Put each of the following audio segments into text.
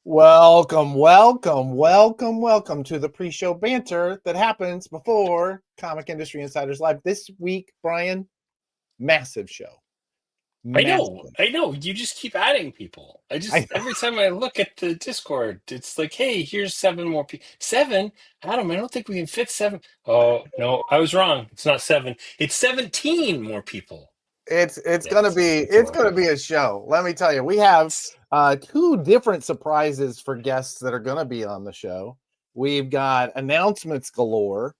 Welcome, welcome, welcome, welcome to the pre-show banter that happens before Comic Industry Insiders Live. This week, Brian, massive show. Massive. I know. You just keep adding people. I, Every time I look at the Discord, it's like, hey, here's seven more people. Seven? Adam, I don't think we can fit seven. Oh, no, I was wrong. It's not seven. It's 17 more people. it's Yeah, gonna be it's a it's lot of gonna be people. a show. Let me tell you, we have two different surprises for guests that are gonna be on the show. We've got announcements galore.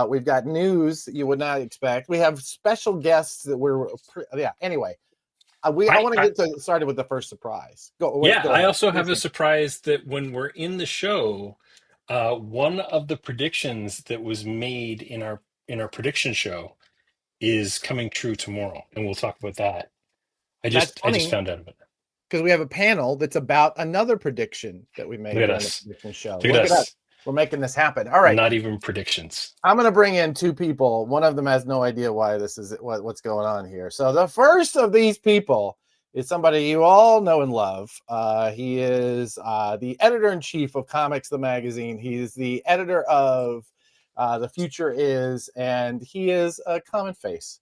We've got news you would not expect. We have special guests that yeah. Anyway, I want to I get started with the first surprise. Yeah, Go I ahead. also What do you have a think? surprise that when we're in the show, one of the predictions that was made in our prediction show is coming true tomorrow, and we'll talk about that. That's I just funny found out about it. because we have a panel that's about another prediction that we Look made at during the us. prediction show. Look at Look at us. us. We're making this happen. All right. Not even predictions. I'm going to bring in two people. One of them has no idea why this is what's going on here. So the first of these people is somebody you all know and love. He is the editor-in-chief of Comics, the magazine. He's the editor of The Future Is, and he is a common face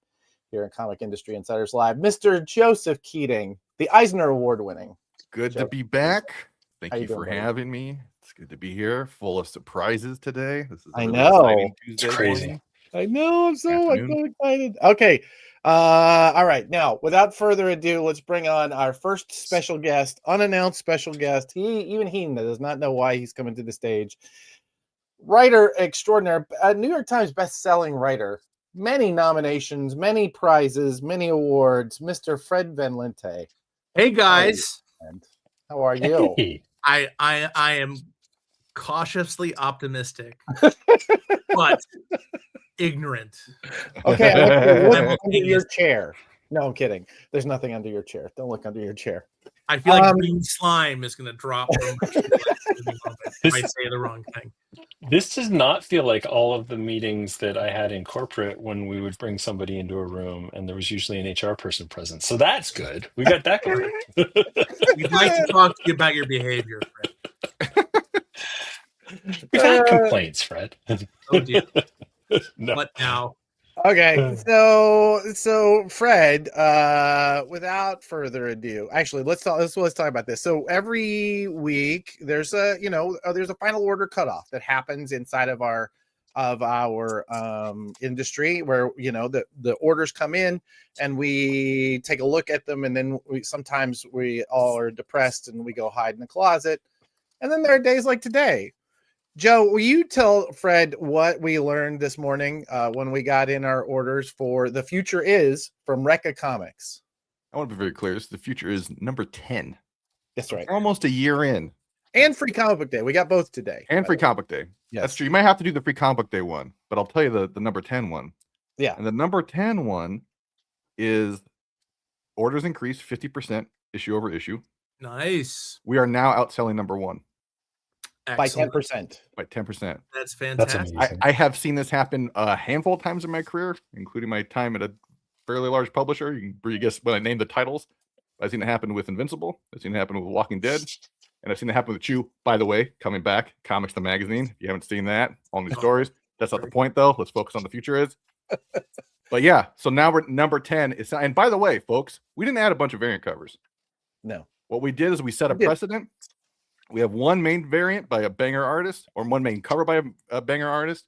here in Comic Industry Insiders Live, Mr. Joseph Keating, the Eisner Award winning. Good to Joe, be back. how Thank you you doing, for buddy? having me. It's good to be here, full of surprises today. This is a I really know. exciting It's Tuesday crazy. morning, I know. I'm afternoon. so excited. Okay. All right. Now, without further ado, let's bring on our first special guest, unannounced special guest. He does not know why he's coming to the stage. Writer extraordinaire, a New York Times best-selling writer, many nominations, many prizes, many awards, Mr. Fred Van Lente. Hey How are you, guys, friend? How are you? Hey, I am cautiously optimistic, but ignorant. Okay, I want you to look I'm under looking your as chair. No, I'm kidding. There's nothing under your chair. Don't look under your chair. I feel like green slime is going to drop from my shoelace at any moment. I this might say the wrong thing. this does not feel like all of the meetings that I had in corporate when we would bring somebody into a room and there was usually an HR person present. So that's good. We got that going. We'd like to talk to you about your behavior, Fred. We've had complaints, Fred. Oh dear. No. What now? Okay, so Fred, without further ado, actually let's talk about this. So every week there's there's a final order cutoff that happens inside of our industry where the orders come in and we take a look at them, and then sometimes we all are depressed and we go hide in the closet, and then there are days like today. Joe, will you tell Fred what we learned this morning when we got in our orders for The Future Is from Recca Comics? I want to be very clear. The Future Is number 10. That's right. We're almost a year in. And Free Comic Book Day. We got both today. And Free Comic Book Day. Yes. That's true. You might have to do the Free Comic Book Day one, but I'll tell you the number 10 one. Yeah. And the number 10 one is orders increased 50% issue over issue. Nice. We are now outselling number one. Excellent. By 10%. By 10%. That's That's fantastic. amazing. I have seen this happen a handful of times in my career, including my time at a fairly large publisher. You can guess when I name the titles. I've seen it happen with Invincible. I've seen it happen with Walking Dead. And I've seen it happen with Chew, by the way, coming back, Comics the Magazine. If you haven't seen that, all new stories. That's not the point, though. Let's focus on The Future Is. But yeah, so now we're number 10. And by the way, folks, we didn't add a bunch of variant covers. No. What we did is we set a precedent. We have one main variant by a banger artist, or one main cover by a banger artist,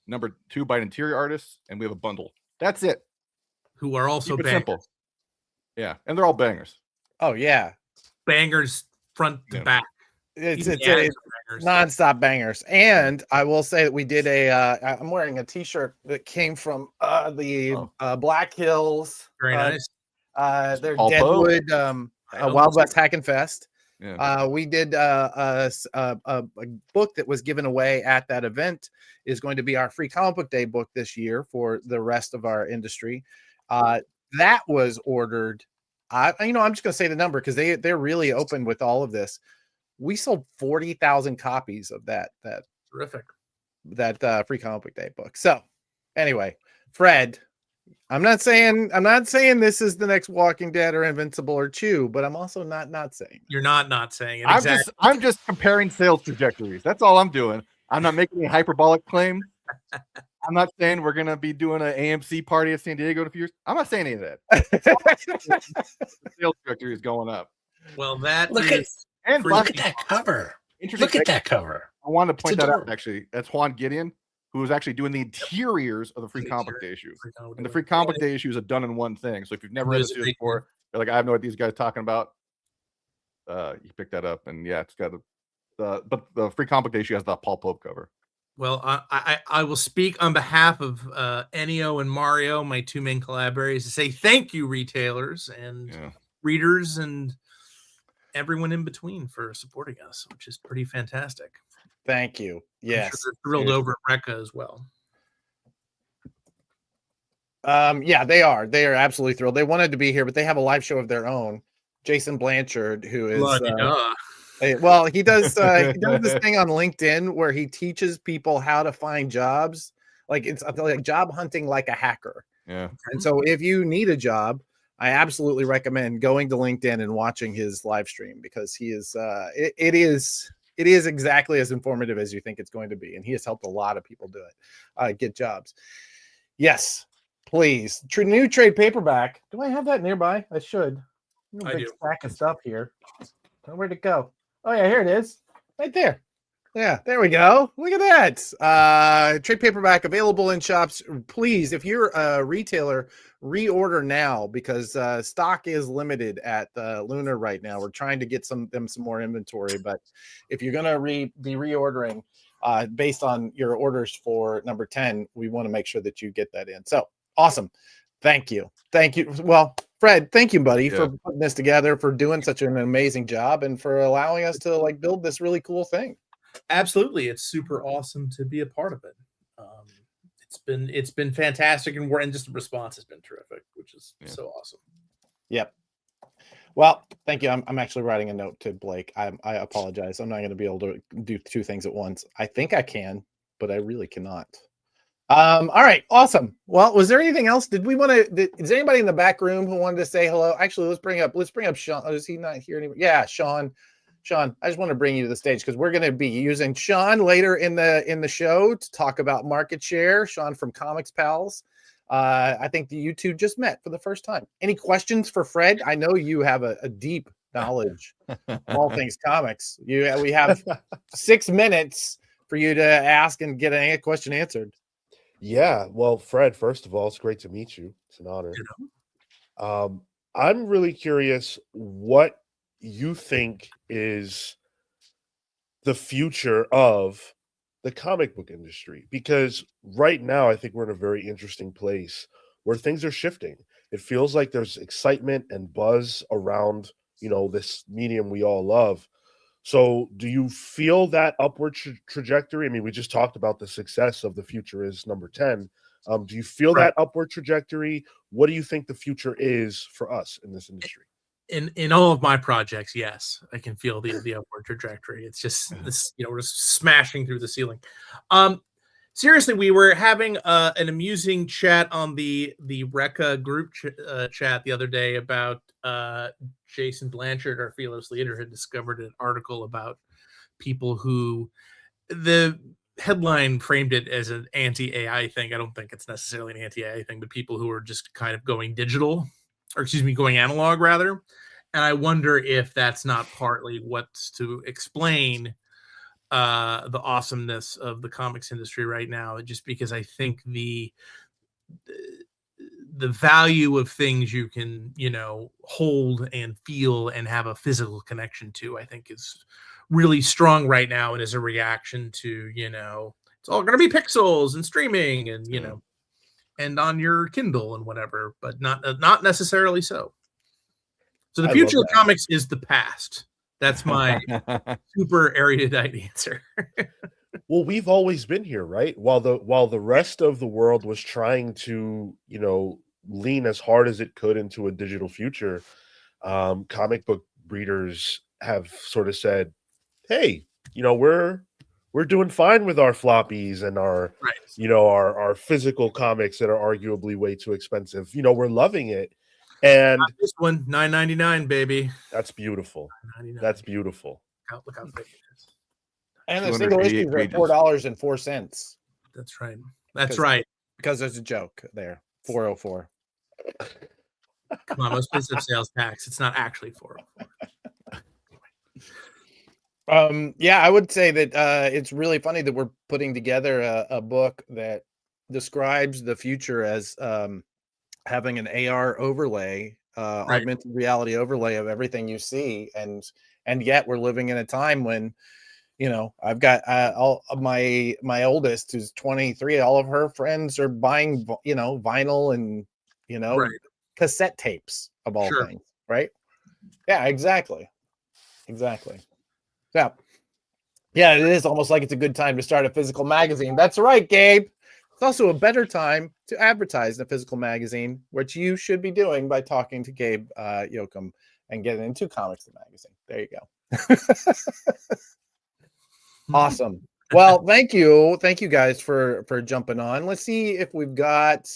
number 2 by an interior artist, and we have a bundle. That's it. Who are also Keep it bangers. simple. Yeah, and they're all bangers. Oh, yeah. Bangers front to back. It's bangers. nonstop bangers. And I will say that we did I'm wearing a t-shirt that came from the Black Hills. Very nice. They're Paul Deadwood Wild West Hack and Fest. Yeah. We did a book that was given away at that event is going to be our Free Comic Book Day book this year for the rest of our industry. That was ordered. I'm just going to say the number because they're really open with all of this. We sold 40,000 copies of that Terrific. Free Comic Book Day book. So anyway, Fred, I'm not saying this is the next Walking Dead or Invincible or Chew, but I'm also not saying You're not saying it. I'm Exactly. just comparing sales trajectories. That's all I'm doing. I'm not making any hyperbolic claim. I'm not saying we're gonna be doing an AMC party at San Diego in a few years. I'm not saying any of that. The sales trajectory is going up. Well, that Look is And look last at that cover. interesting Look at that cover. I wanted to It's point that out adorable. actually. That's Juan Gideon, who was actually doing the interiors of the Free Comic Book Day issue. And the Free Comic Book Day issue is a done in one thing. So if you've never read the series before, you're like, I have no idea what these guys are talking about. You pick that up, and yeah, it's got but the Free Comic Book Day issue has the Paul Pope cover. Well, I will speak on behalf of Ennio and Mario, my two main collaborators, to say thank you, retailers and readers and everyone in between for supporting us, which is pretty fantastic. Thank you. Yes, I'm sure they're thrilled over at Recca as well. Yeah, they are. They are absolutely thrilled. They wanted to be here, but they have a live show of their own. Jason Blanchard, who is well, he does this thing on LinkedIn where he teaches people how to find jobs. Like it's like job hunting like a hacker. Yeah. And so if you need a job, I absolutely recommend going to LinkedIn and watching his live stream because he is it is exactly as informative as you think it's going to be. And he has helped a lot of people do it, get jobs. Yes, please. New trade paperback. Do I have that nearby? I should. I big do. stack of stuff here. Where'd it go? Oh yeah, here it is. Right there. Yeah, there we go. Look at that. Trade paperback available in shops. Please, if you're a retailer, reorder now because stock is limited at Lunar right now. We're trying to get some more inventory, but if you're gonna be reordering based on your orders for number 10, we want to make sure that you get that in. So awesome. Thank you. Well, Fred, thank you, buddy, for putting this together, for doing such an amazing job, and for allowing us to like build this really cool thing. Absolutely, it's super awesome to be a part of it. It's been fantastic, and just the response has been terrific, which is so awesome. Yep. Well, thank you. I'm actually writing a note to Blake. I apologize. I'm not going to be able to do two things at once. I think I can, but I really cannot. All right, awesome. Well, was there anything else? Did we want to? Is anybody in the back room who wanted to say hello? Actually, let's bring up Sean. Oh, is he not here anymore? Yeah, Sean, I just want to bring you to the stage because we're going to be using Sean later in the show to talk about market share. Sean from Comics Pals. I think you two just met for the first time. Any questions for Fred? I know you have a deep knowledge of all things comics. We have 6 minutes for you to ask and get a question answered. Yeah, well, Fred, first of all, it's great to meet you. It's an honor. I'm really curious what you think is the future of the comic book industry, because right now I think we're in a very interesting place where things are shifting. It feels like there's excitement and buzz around, this medium we all love. So do you feel that upward trajectory? I mean, we just talked about the success of The Future is number 10. Do you feel that upward trajectory? What do you think the future is for us in this industry? In all of my projects, yes, I can feel the upward trajectory. It's just this, we're just smashing through the ceiling. Seriously, we were having an amusing chat on the Recca group chat the other day about Jason Blanchard, our fearless leader, had discovered an article about people who the headline framed it as an anti-AI thing. I don't think it's necessarily an anti-AI thing, but people who are just kind of going digital, or going analog rather. And I wonder if that's not partly what's to explain the awesomeness of the comics industry right now, just because I think the value of things you can, hold and feel and have a physical connection to, I think is really strong right now. And as a reaction to, it's all going to be pixels and streaming and, and on your Kindle and whatever, but not necessarily so. So the future of comics is the past. That's my super erudite answer. Well, we've always been here, right? While the rest of the world was trying to, lean as hard as it could into a digital future, comic book readers have sort of said, "Hey, we're we're doing fine with our floppies and our, Right. our physical comics that are arguably way too expensive. We're loving it. And this one, $9.99, baby. that's beautiful. $9.99. That's beautiful. Look how thick it is. And the single 288 issues are pages. $4.04 That's right. That's Because- right. because there's a joke there. 404. Come on, most places have sales tax. It's not actually 404. Yeah, I would say that it's really funny that we're putting together a book that describes the future as having an AR overlay, Right. augmented reality overlay of everything you see, and yet we're living in a time when, I've got all of my oldest, who's 23. All of her friends are buying, vinyl and Right. cassette tapes of all Sure. things, right? Yeah, exactly. Yeah. Yeah, it is almost like it's a good time to start a physical magazine. That's right, Gabe. It's also a better time to advertise in a physical magazine, which you should be doing by talking to Gabe Yoakum and getting into Comics the Magazine. There you go. Awesome. Well, thank you guys for jumping on. Let's see if we've got,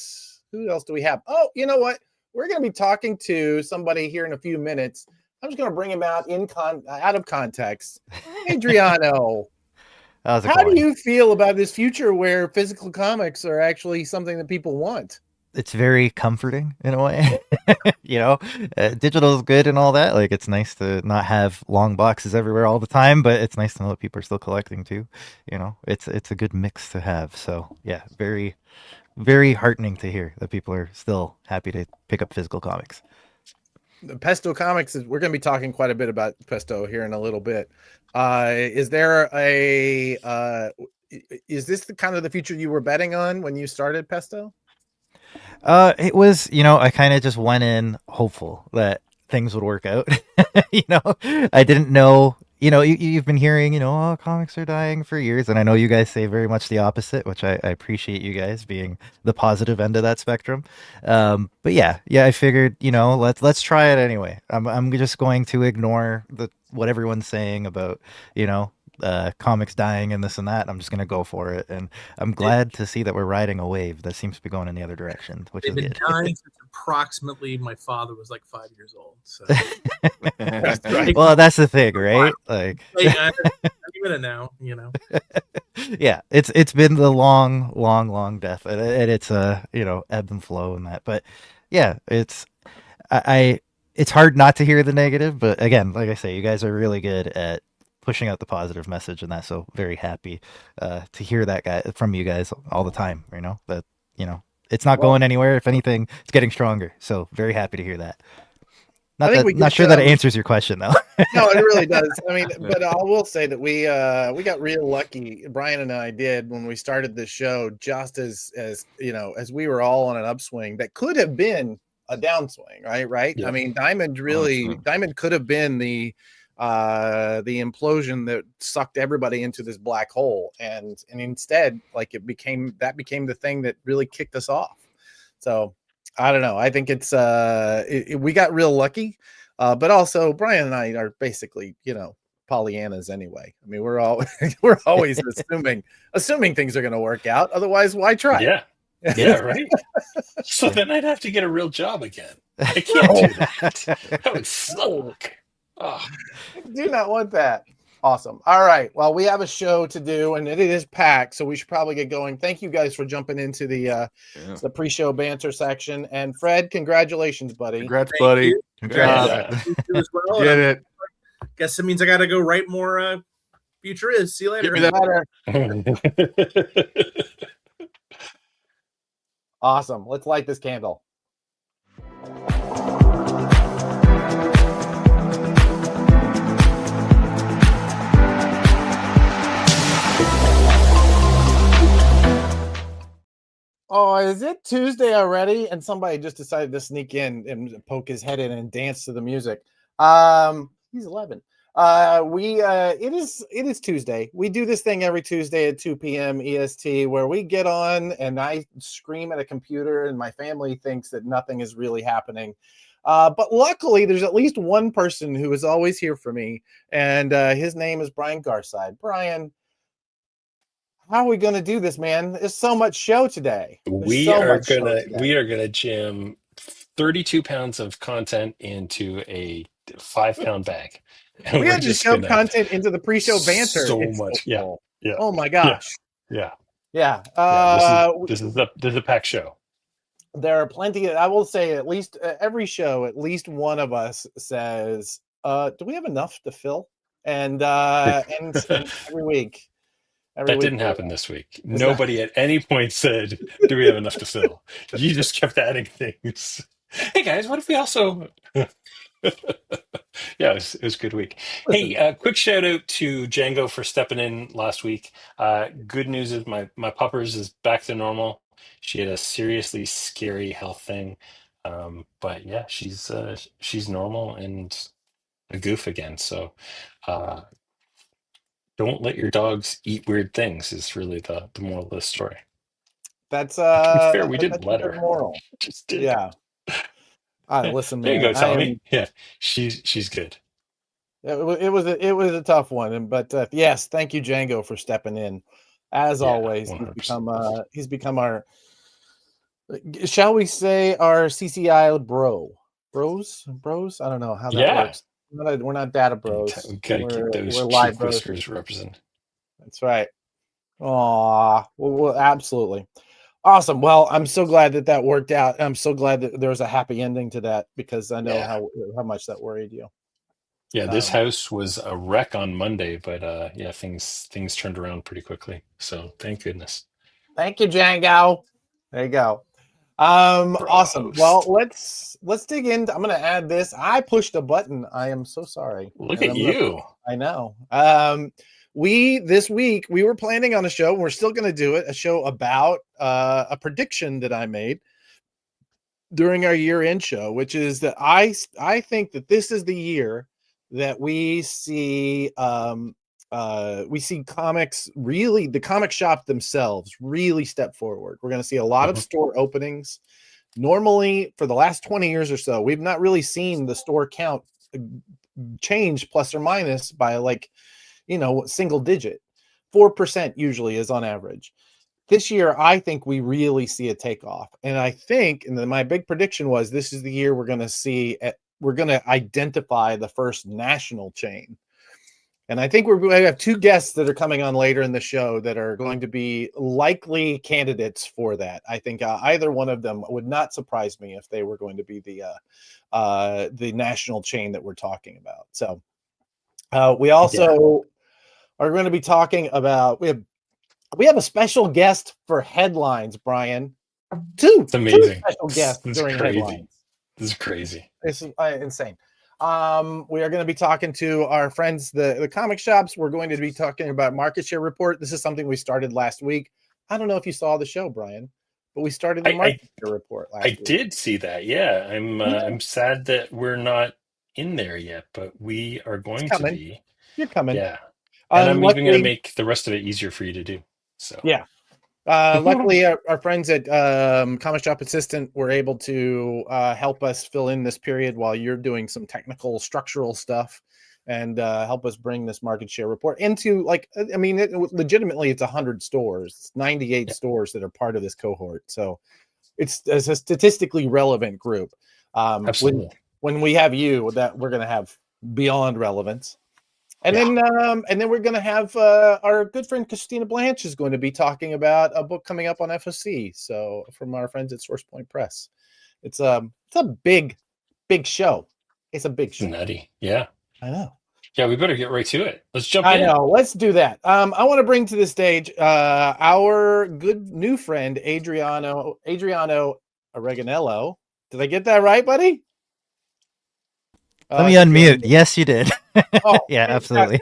who else do we have? Oh, you know what? We're going to be talking to somebody here in a few minutes. I'm just going to bring him out out of context. Adriano, How's it how going? do you feel about this future where physical comics are actually something that people want? It's very comforting in a way. Digital is good and all that. Like, it's nice to not have long boxes everywhere all the time, but it's nice to know that people are still collecting too. It's a good mix to have. So yeah, very, very heartening to hear that people are still happy to pick up physical comics. The Pesto Comics we're going to be talking quite a bit about Pesto here in a little bit. Is there is this the kind of the future you were betting on when you started Pesto? It was, I kind of just went in hopeful that things would work out. I didn't know, you've been hearing, oh, comics are dying for years. And I know you guys say very much the opposite, which I appreciate you guys being the positive end of that spectrum. But yeah, I figured, let's try it anyway. I'm just going to ignore what everyone's saying about, comics dying and this and that. I'm just going to go for it. And I'm glad to see that we're riding a wave that seems to be going in the other direction, which They've is been good. dying since approximately my father was like 5 years old. So Well, that's the thing, right? Like, I'm giving it now, yeah, it's been the long death, and it's ebb and flow and that. But yeah, it's hard not to hear the negative. But again, like I say, you guys are really good at pushing out the positive message and that. So very happy to hear that from you guys all the time. That it's not going anywhere. If anything, it's getting stronger. So very happy to hear that. Not sure that answers your question though. No, it really does. I mean, but I will say that we got real lucky. Brian and I did when we started this show, just as we were all on an upswing that could have been a downswing, right? Yeah. I mean, Diamond could have been the implosion that sucked everybody into this black hole, and instead, like, it became the thing that really kicked us off. So I don't know. I think it's we got real lucky, but also Brian and I are basically Pollyannas anyway. I mean, we're always assuming things are going to work out. Otherwise, why try? Yeah, right. So then I'd have to get a real job again. I can't do that. That would suck. Oh. I do not want that. Awesome. All right. Well, we have a show to do, and it is packed, so we should probably get going. Thank you guys for jumping into the pre-show banter section. And Fred, congratulations, buddy. Congrats, buddy. Congrats. You as well. Get it. Guess it means I got to go write more Future Is. See you later. Awesome. Let's light this candle. Oh, is it Tuesday already? And somebody just decided to sneak in and poke his head in and dance to the music. He's 11. It is Tuesday. We do this thing every Tuesday at 2 p.m. EST where we get on and I scream at a computer and my family thinks that nothing is really happening. But luckily, there's at least one person who is always here for me, and his name is Brian Garside. Brian, how are we going to do this, man? There's so much show today. There's We so are much show gonna today. we are gonna jam 32 pounds of content into a 5-pound bag, and We we're had to just shove gonna content into the pre-show banter. so It's so much. Yeah, full. yeah, Oh my yeah, gosh. yeah, Yeah. yeah. This is a packed show. There are plenty I will say at least every show, at least one of us says, do we have enough to fill? And every week. That didn't happen this week. Is that- Nobody at any point said, "Do we have enough to fill?" You just kept adding things. Hey guys, what if we also? Yeah, it was a good week. Listen, Hey, quick shout out to Django for stepping in last week. Good news is my puppers is back to normal. She had a seriously scary health thing, but yeah, she's normal and a goof again. So uh, don't let your dogs eat weird things. Is really the moral of the story. that's To be fair, we didn't that's a let good her. moral. Just did. Yeah. Yeah. Listen, There you man. go, Tommy. Yeah, she's good. It was a tough one, but yes, thank you, Django, for stepping in. As Yeah, always, 100%. he's become our, shall we say, our CCI bros. I don't know how that Yeah, works. We're not data bros. we gotta keep those We're live chief bros. whiskers represented. That's right. Aw, well, absolutely. Awesome. Well, I'm so glad that worked out. I'm so glad that there was a happy ending to that because I know Yeah. how much that worried you. Yeah, this house was a wreck on Monday, but yeah, things turned around pretty quickly. So thank goodness. Thank you, Django. There you go. Awesome. Bros. Well, let's dig in. I'm gonna add this. I pushed a button. I am so sorry. Look And at you. I know. This week we were planning on a show. We're still gonna do it. A show about a prediction that I made during our year-end show, which is that I think that this is the year that we see comics really, the comic shop themselves really step forward. We're going to see a lot of store openings. Normally, for the last 20 years or so, we've not really seen the store count change plus or minus by single digit. 4% usually is on average. This year, I think we really see a takeoff. And I think, and then my big prediction was this is the year we're going to identify the first national chain. And I think we have two guests that are coming on later in the show that are going to be likely candidates for that. I think either one of them would not surprise me if they were going to be the national chain that we're talking about. So we also are going to be talking about, we have a special guest for headlines, Brian. Two amazing. Special guests during crazy. headlines. This is crazy. This is insane. We are going to be talking to our friends, the comic shops. We're going to be talking about market share report. This is something we started last week. I don't know if you saw the show, Brian, but we started the market share report last week. I did see that. Yeah, I'm sad that we're not in there yet, but we are going to be. You're coming. Yeah, and I'm even going to make the rest of it easier for you to do. So yeah. Luckily, our friends at Comic Shop Assistant were able to help us fill in this period while you're doing some technical structural stuff and help us bring this market share report into, legitimately, it's 100 stores. It's 98 stores that are part of this cohort. So it's a statistically relevant group. Absolutely. When we have you, that we're going to have beyond relevance. And then we're going to have our good friend Christina Blanche is going to be talking about a book coming up on FOC. So from our friends at Source Point Press, it's a big show. It's a big show. Nutty. Yeah. I know. Yeah, we better get right to it. Let's jump in. I know. Let's do that. I want to bring to the stage our good new friend Adriano Oreganello. Did I get that right, buddy? Let me unmute. Yes, you did. Oh, yeah, absolutely.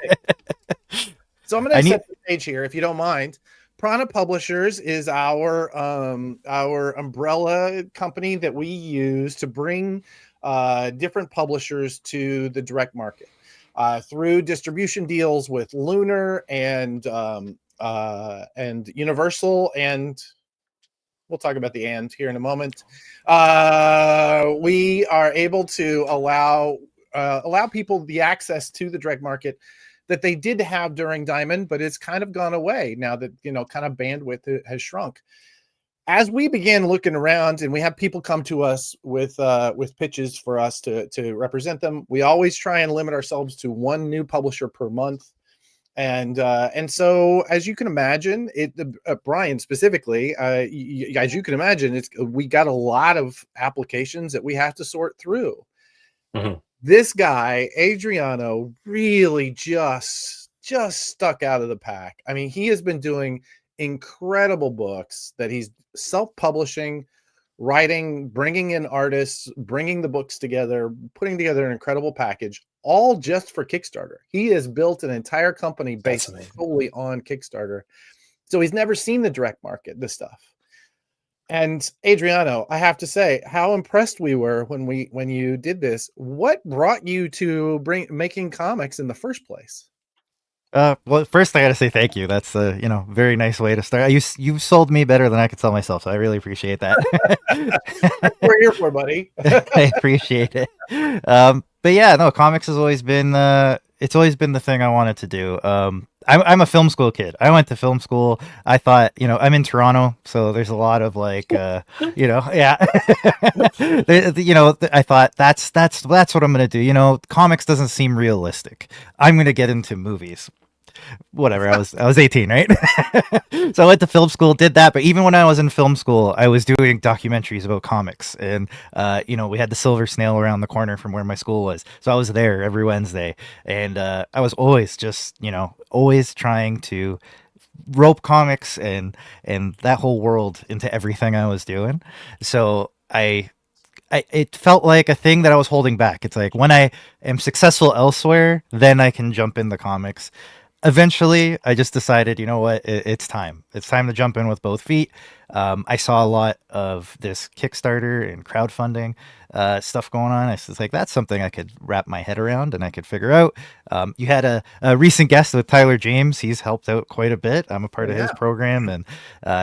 So I'm going to set the stage here, if you don't mind. Prana Publishers is our umbrella company that we use to bring different publishers to the direct market through distribution deals with Lunar and Universal, and we'll talk about the and here in a moment. We are able to allow people the access to the direct market that they did have during Diamond, but it's kind of gone away now that, kind of bandwidth has shrunk. As we began looking around, and we have people come to us with pitches for us to represent them, we always try and limit ourselves to one new publisher per month. And so, as you can imagine, Brian specifically, as you can imagine, we got a lot of applications that we have to sort through. Mm-hmm. This guy, Adriano, really just stuck out of the pack. I mean, he has been doing incredible books that he's self-publishing, writing, bringing in artists, bringing the books together, putting together an incredible package, all just for Kickstarter. He has built an entire company based solely on Kickstarter. So he's never seen the direct market, this stuff. And Adriano, I have to say how impressed we were when you did this. What brought you to making comics in the first place? Well, first I got to say thank you. That's a very nice way to start. You sold me better than I could sell myself, so I really appreciate that. That's what we're here for, buddy. I appreciate it. But yeah, no, comics has always been it's always been the thing I wanted to do. I'm a film school kid. I went to film school. I thought, I'm in Toronto, so there's a lot of like, yeah. I thought that's what I'm gonna do. Comics doesn't seem realistic. I'm gonna get into movies. Whatever, I was 18, right? So I went to film school, did that, but even when I was in film school, I was doing documentaries about comics, and we had the Silver Snail around the corner from where my school was, so I was there every Wednesday, and I was always just always trying to rope comics and that whole world into everything I was doing. So it felt like a thing that I was holding back. It's like when I am successful elsewhere, then I can jump in the comics. Eventually, I just decided, you know what, it's time. It's time to jump in with both feet. I saw a lot of this Kickstarter and crowdfunding stuff going on. I was like, that's something I could wrap my head around and I could figure out. You had a recent guest with Tyler James. He's helped out quite a bit. I'm a part of his program, and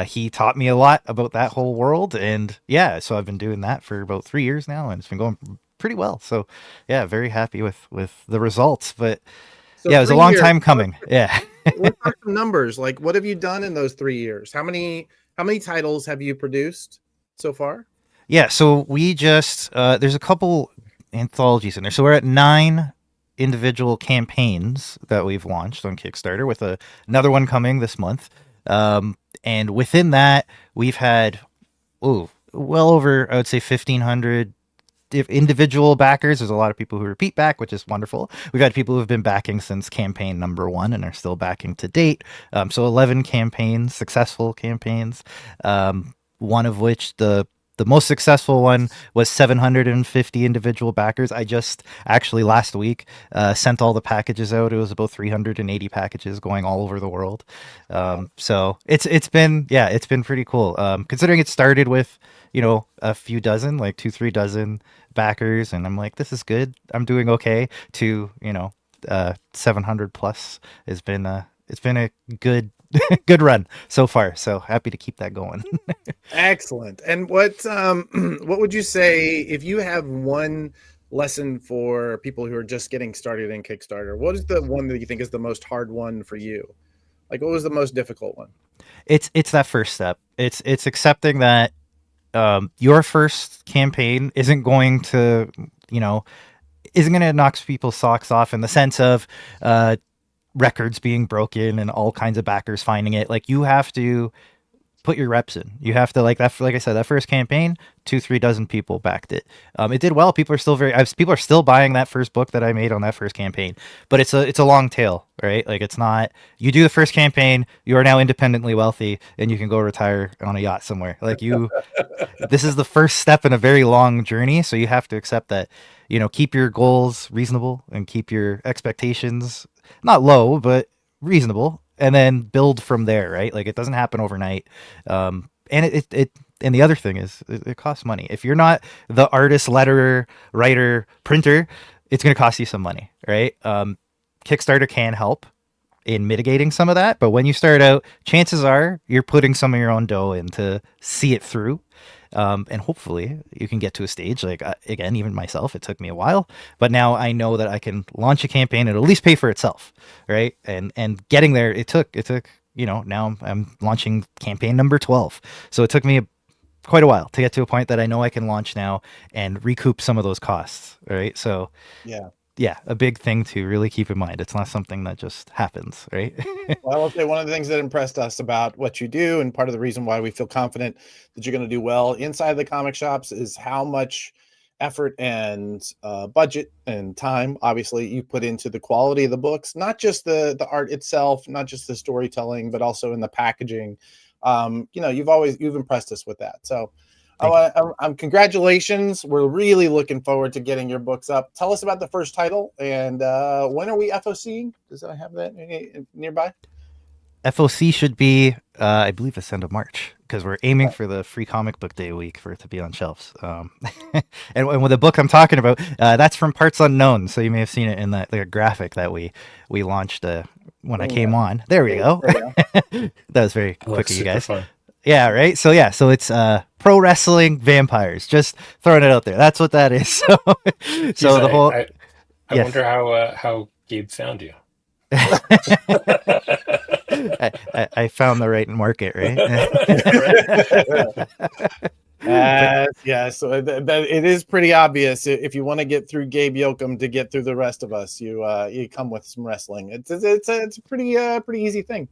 he taught me a lot about that whole world. And yeah, so I've been doing that for about 3 years now, and it's been going pretty well. So yeah, very happy with the results. But so yeah, it was a long time coming. Yeah. Let's talk some numbers. Like, what have you done in those 3 years? How many titles have you produced so far? Yeah, so we just there's a couple anthologies in there. So we're at 9 individual campaigns that we've launched on Kickstarter, with another one coming this month. And within that, we've had well over, I would say, 1,500 individual backers. There's a lot of people who repeat back, which is wonderful. We've had people who have been backing since campaign number 1 and are still backing to date. So 11 campaigns, successful campaigns. One of which, the most successful one, was 750 individual backers. I just actually last week sent all the packages out. It was about 380 packages going all over the world. So it's been pretty cool. Considering it started with a few dozen, like 2-3 dozen backers, and I'm like, this is good, I'm doing okay, to 700 plus. It's been a good good run so far, so happy to keep that going. Excellent. And what would you say, if you have one lesson for people who are just getting started in Kickstarter, what is the one that you think is the most hard one for you? Like, what was the most difficult one? It's that first step. It's accepting that your first campaign isn't going to knock people's socks off, in the sense of records being broken and all kinds of backers finding it. Like, you have to put your reps in. You have to, like I said, that first campaign, 2-3 dozen people backed it. It did well. People are still buying that first book that I made on that first campaign, but it's a long tail, right? Like, it's not, you do the first campaign, you are now independently wealthy and you can go retire on a yacht somewhere. Like, this is the first step in a very long journey. So you have to accept that, keep your goals reasonable and keep your expectations not low, but reasonable, and then build from there, right? Like, it doesn't happen overnight. And and the other thing is, it costs money. If you're not the artist, letterer, writer, printer, it's going to cost you some money, right? Kickstarter can help. in mitigating some of that. But when you start out, chances are you're putting some of your own dough in to see it through. And hopefully you can get to a stage like, again, even myself, it took me a while, but now I know that I can launch a campaign and at least pay for itself. Right. And getting there, it took, now I'm launching campaign number 12. So it took me quite a while to get to a point that I know I can launch now and recoup some of those costs. Right. So yeah, a big thing to really keep in mind. It's not something that just happens, right? Well, I will say one of the things that impressed us about what you do, and part of the reason why we feel confident that you're going to do well inside the comic shops, is how much effort and budget and time, obviously, you put into the quality of the books, not just the art itself, not just the storytelling, but also in the packaging. You've impressed us with that. So congratulations. We're really looking forward to getting your books up. Tell us about the first title, and when are we FOCing? Does I have that nearby? FOC should be, I believe, it's end of March, because we're aiming for the free comic book day week for it to be on shelves. And with the book I'm talking about, that's from Parts Unknown. So you may have seen it in that graphic that we launched when I came on. There we go. That was very quick of you guys. Fun. Yeah, right. So it's pro wrestling vampires. Just throwing it out there. That's what that is. So the whole. I Yes. wonder how Gabe found you. I found the right market, right? Yeah. So it is pretty obvious. If you want to get through Gabe Yoakum to get through the rest of us, you come with some wrestling. It's a pretty easy thing.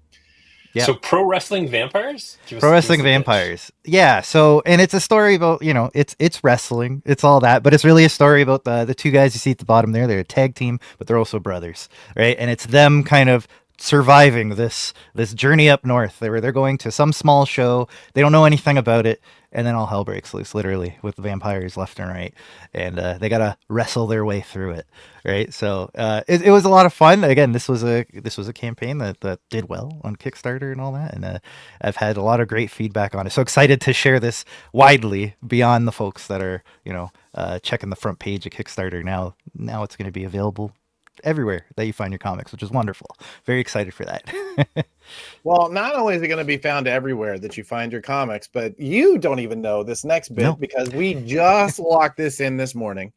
Yeah. So pro wrestling vampires? Pro wrestling vampires. Yeah. So, and it's a story about, it's wrestling, it's all that, but it's really a story about the two guys you see at the bottom there. They're a tag team, but they're also brothers, right? And it's them kind of surviving this journey up north. They're going to some small show. They don't know anything about it. And then all hell breaks loose, literally, with the vampires left and right. And they got to wrestle their way through it, right? So it was a lot of fun. Again, this was a campaign that did well on Kickstarter and all that. And I've had a lot of great feedback on it. So excited to share this widely beyond the folks that are, checking the front page of Kickstarter now. Now it's going to be available everywhere that you find your comics, which is wonderful. Very excited for that. Well, not only is it going to be found everywhere that you find your comics, but you don't even know this next bit because we just locked this in this morning.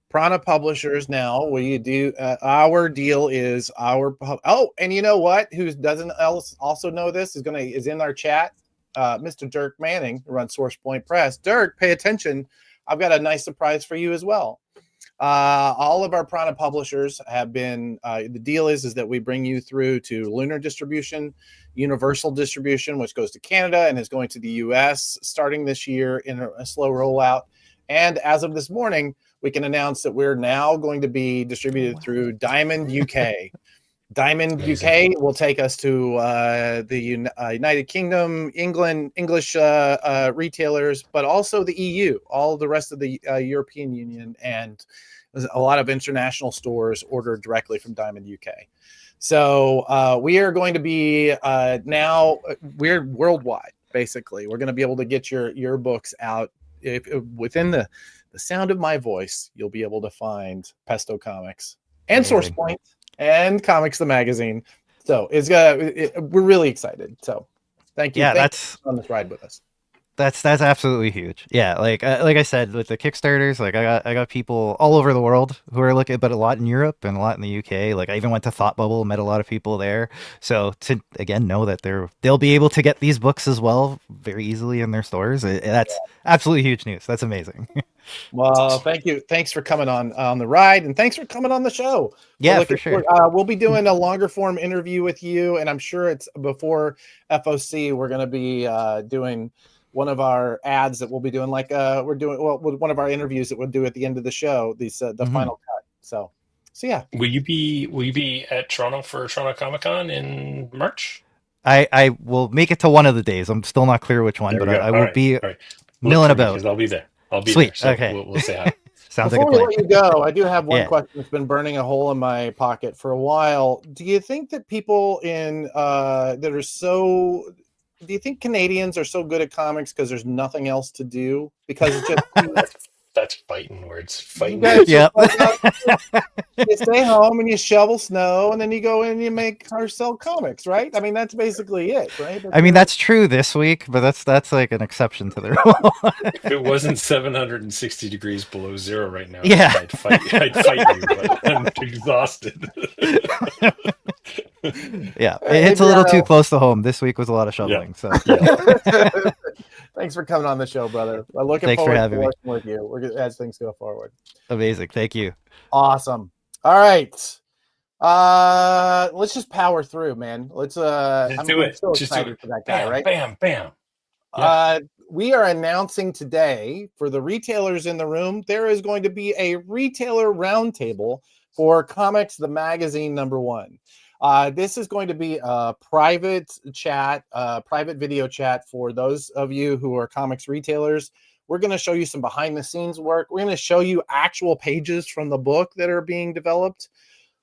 Prana Publishers now, we do our deal is and you know what? Who doesn't also know this is in our chat. Mr. Dirk Manning, who runs Source Point Press. Dirk, pay attention. I've got a nice surprise for you as well. All of our Prana publishers have been, the deal is that we bring you through to Lunar distribution, Universal distribution, which goes to Canada and is going to the US starting this year in a slow rollout. And as of this morning, we can announce that we're now going to be distributed through Diamond UK. Diamond UK will take us to the United Kingdom, England, English retailers, but also the EU, all the rest of the European Union, and a lot of international stores ordered directly from Diamond UK. So we are going to be now we're worldwide. Basically, we're going to be able to get your books out within the sound of my voice. You'll be able to find Pesto Comics and Source Point and Comics the Magazine. So we're really excited. So thank you. Yeah, that's on this ride with us. That's absolutely huge. Yeah, like I said, with the Kickstarters, like I got people all over the world who are looking, but a lot in Europe and a lot in the UK. Like I even went to Thought Bubble, met a lot of people there. So to again know that they'll be able to get these books as well very easily in their stores. That's absolutely huge news. That's amazing. Well, thank you. Thanks for coming on the ride, and thanks for coming on the show. Yeah, for sure. We'll be doing a longer form interview with you, and I'm sure it's before FOC. We're going to be doing one of our ads that we'll be doing, like one of our interviews that we'll do at the end of the show. The final cut. So yeah. Will you be at Toronto for Toronto Comic Con in March? I will make it to one of the days. I'm still not clear which one, but I will be milling about. Because I'll be there. I'll be Sweet. there. So okay. We'll say hi. Sounds Before like a plan. we let you go, I do have one question that's been burning a hole in my pocket for a while. Do you think that people do you think Canadians are so good at comics because there's nothing else to do? Because it's just That's fighting words. You Fighting guys words. just Yep. you stay home and you shovel snow, and then you go in and you make or sell comics, right? I mean, that's basically it, right? I mean, that's true this week, but that's like an exception to the rule. If it wasn't 760 degrees below zero right now, Yeah. I'd fight. I'd fight you, but I'm exhausted. Yeah, Hey, it's a little too Adriano. close to home. This week was a lot of Yeah. shoveling. So Yeah. Thanks for coming on the show, brother. I'm looking Thanks for forward to having me. working with you as things go forward. amazing. Thank you. Awesome. All right. Let's just power through, man. Let's Just do it. so Just do excited it. for that guy, Bam, right? bam, bam. Yeah. We are announcing today for the retailers in the room, there is going to be a retailer roundtable for Comics the Magazine #1. This is going to be a private chat, private video chat for those of you who are comics retailers. We're going to show you some behind the scenes work. We're going to show you actual pages from the book that are being developed.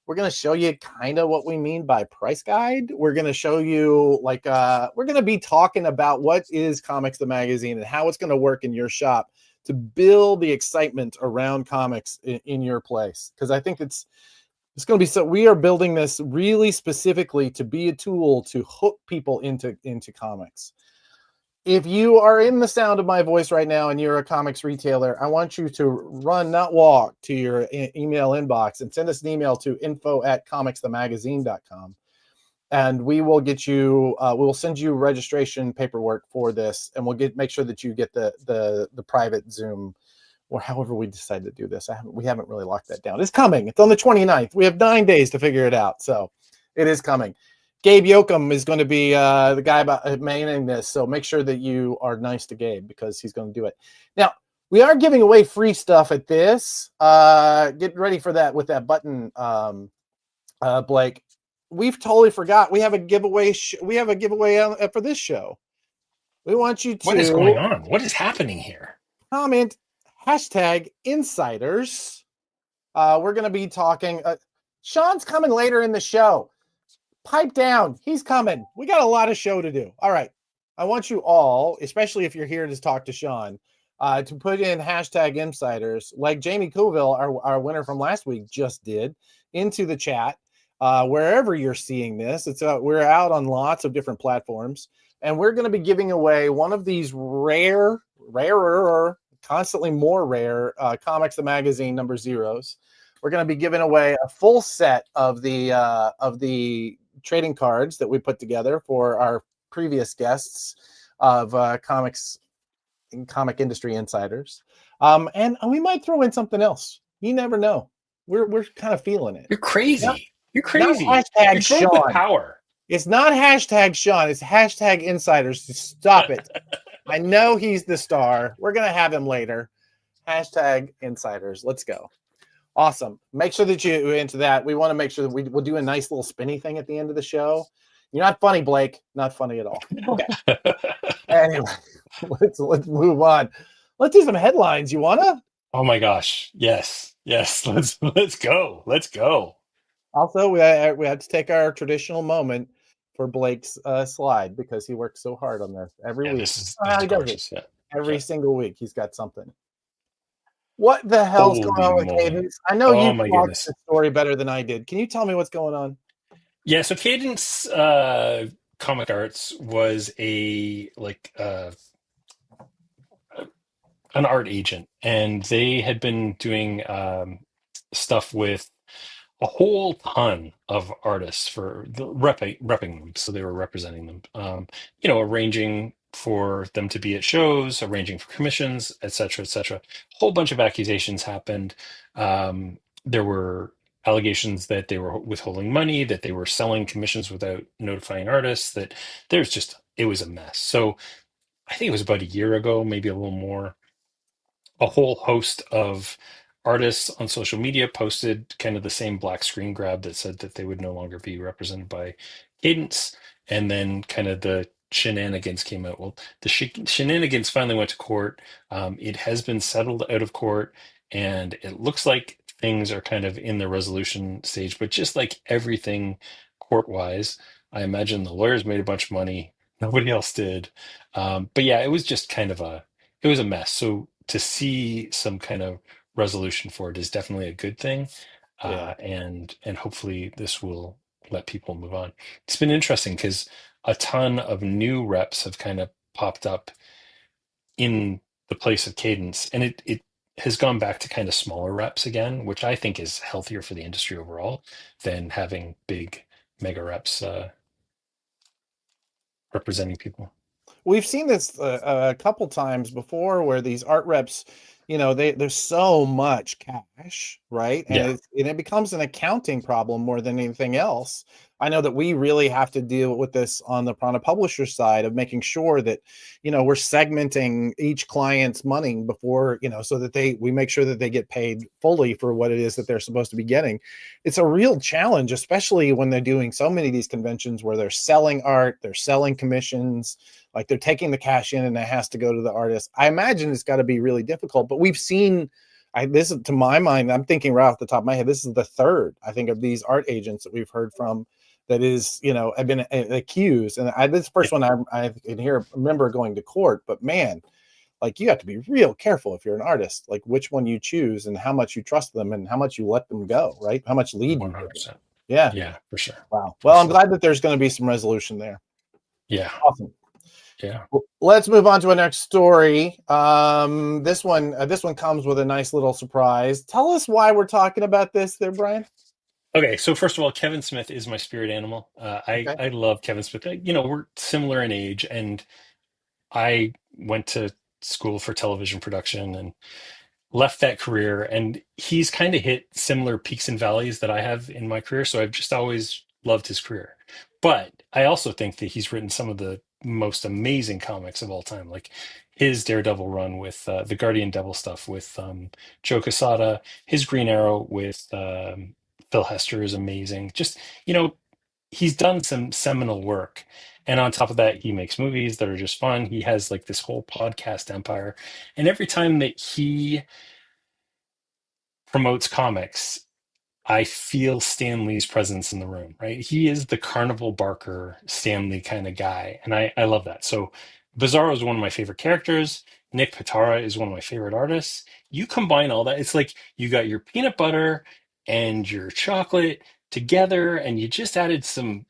We're going to show you kind of what we mean by price guide. We're going to show you we're going to be talking about what is Comics the Magazine and how it's going to work in your shop to build the excitement around comics in your place. Because I think it's going to be so. We are building this really specifically to be a tool to hook people into comics. If you are in the sound of my voice right now and you're a comics retailer, I want you to run, not walk, to your email inbox and send us an email to info@comicsthemagazine.com. And we will get you, we will send you registration paperwork for this, and we'll make sure that you get the private Zoom, or however we decide to do this. We haven't really locked that down. It's coming. It's on the 29th. We have 9 days to figure it out. So it is coming. Gabe Yoakum is going to be the guy about manning this. So make sure that you are nice to Gabe because he's going to do it. Now, we are giving away free stuff at this. Get ready for that with that button, Blake. We've totally forgot. We have a giveaway. We have a giveaway for this show. We want you to. What is going on? What is happening here? Comment #insiders. We're going to be talking. Sean's coming later in the show. Pipe down. He's coming. We got a lot of show to do. All right. I want you all, especially if you're here to talk to Sean, to put in #insiders, like Jamie Couville, our winner from last week, just did, into the chat. Wherever you're seeing this, we're out on lots of different platforms, and we're going to be giving away one of these rarer, constantly more rare Comics the Magazine #0s. We're going to be giving away a full set of the trading cards that we put together for our previous guests of comic industry insiders, and we might throw in something else. You never know. We're kind of feeling it. You're crazy. Not, You're crazy. Not You're drunk with power. It's not #Sean. It's #insiders. Stop it. I know he's the star. We're gonna have him later. #insiders. Let's go. Awesome. Make sure that you into that. We want to make sure that we'll do a nice little spinny thing at the end of the show. You're not funny, Blake. Not funny at all. Okay. Anyway, let's move on. Let's do some headlines. You wanna? Oh my gosh. Yes. Let's go. Let's go. Also, we have to take our traditional moment for Blake's slide because he works so hard on this every week. This is gorgeous. Yeah. Every single week, he's got something. What the hell's going on with Cadence? I know you talked the story better than I did. Can you tell me what's going on? Yeah, so Cadence Comic Arts was an art agent, and they had been doing stuff with a whole ton of artists for repping them. So they were representing them, arranging for them to be at shows, arranging for commissions, et cetera, et cetera. A whole bunch of accusations happened. There were allegations that they were withholding money, that they were selling commissions without notifying artists, that it was a mess. So I think it was about a year ago, maybe a little more, a whole host of artists on social media posted kind of the same black screen grab that said that they would no longer be represented by Cadence. And then kind of the shenanigans came out. Well, the shenanigans finally went to court. It has been settled out of court, and it looks like things are kind of in the resolution stage. But just like everything court-wise, I imagine the lawyers made a bunch of money. Nobody else did. But yeah, it was just kind of it was a mess. So to see some kind of resolution for it is definitely a good thing. Yeah. And hopefully this will let people move on. It's been interesting because a ton of new reps have kind of popped up in the place of Cadence, and it has gone back to kind of smaller reps again, which I think is healthier for the industry overall than having big mega reps representing people. We've seen this a couple times before where these art reps, there's so much cash, right? And Yeah. it becomes an accounting problem more than anything else. I know that we really have to deal with this on the Prana publisher side of making sure that, we're segmenting each client's money before, so that we make sure that they get paid fully for what it is that they're supposed to be getting. It's a real challenge, especially when they're doing so many of these conventions where they're selling art, they're selling commissions, like they're taking the cash in and it has to go to the artist. I imagine it's got to be really difficult, but we've seen, this is, to my mind, I'm thinking right off the top of my head, this is the third, I think, of these art agents that we've heard from that is, have been accused. And this first one I can remember going to court, but man, like you have to be real careful if you're an artist, like which one you choose and how much you trust them and how much you let them go, right? How much lead you give them. 100%. Yeah. Yeah, for sure. Wow. Well, I'm glad that there's going to be some resolution there. Yeah. Awesome. Yeah. Let's move on to our next story. This one comes with a nice little surprise. Tell us why we're talking about this there, Brian. Okay, so first of all, Kevin Smith is my spirit animal. Okay. I love Kevin Smith. We're similar in age, and I went to school for television production and left that career, and he's kind of hit similar peaks and valleys that I have in my career, so I've just always loved his career. But I also think that he's written some of the most amazing comics of all time, like his Daredevil run with the Guardian Devil stuff with Joe Quesada, his Green Arrow with Phil Hester is amazing. Just, he's done some seminal work. And on top of that, he makes movies that are just fun. He has like this whole podcast empire. And every time that he promotes comics, I feel Stan Lee's presence in the room, right? He is the carnival barker, Stan Lee kind of guy. And I love that. So Bizarro is one of my favorite characters. Nick Pitara is one of my favorite artists. You combine all that, it's like you got your peanut butter and your chocolate together, and you just added some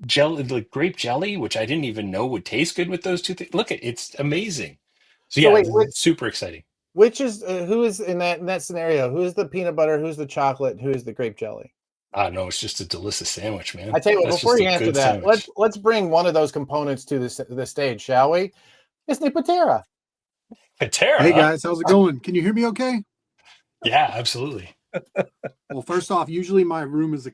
jelly, like grape jelly, which I didn't even know would taste good with those two things. Look, it's amazing. So So yeah, wait, it's super exciting. which is who is in that scenario? Who is the peanut butter? Who's the chocolate? Who is the grape jelly? No, it's just a delicious sandwich, man. I tell you what, That's before just you a answer good that, sandwich. let's bring one of those components to the stage, shall we? It's Nick Patera. Patera. Hey guys, how's it going? Can you hear me okay? Yeah, absolutely. Well, first off, usually my room is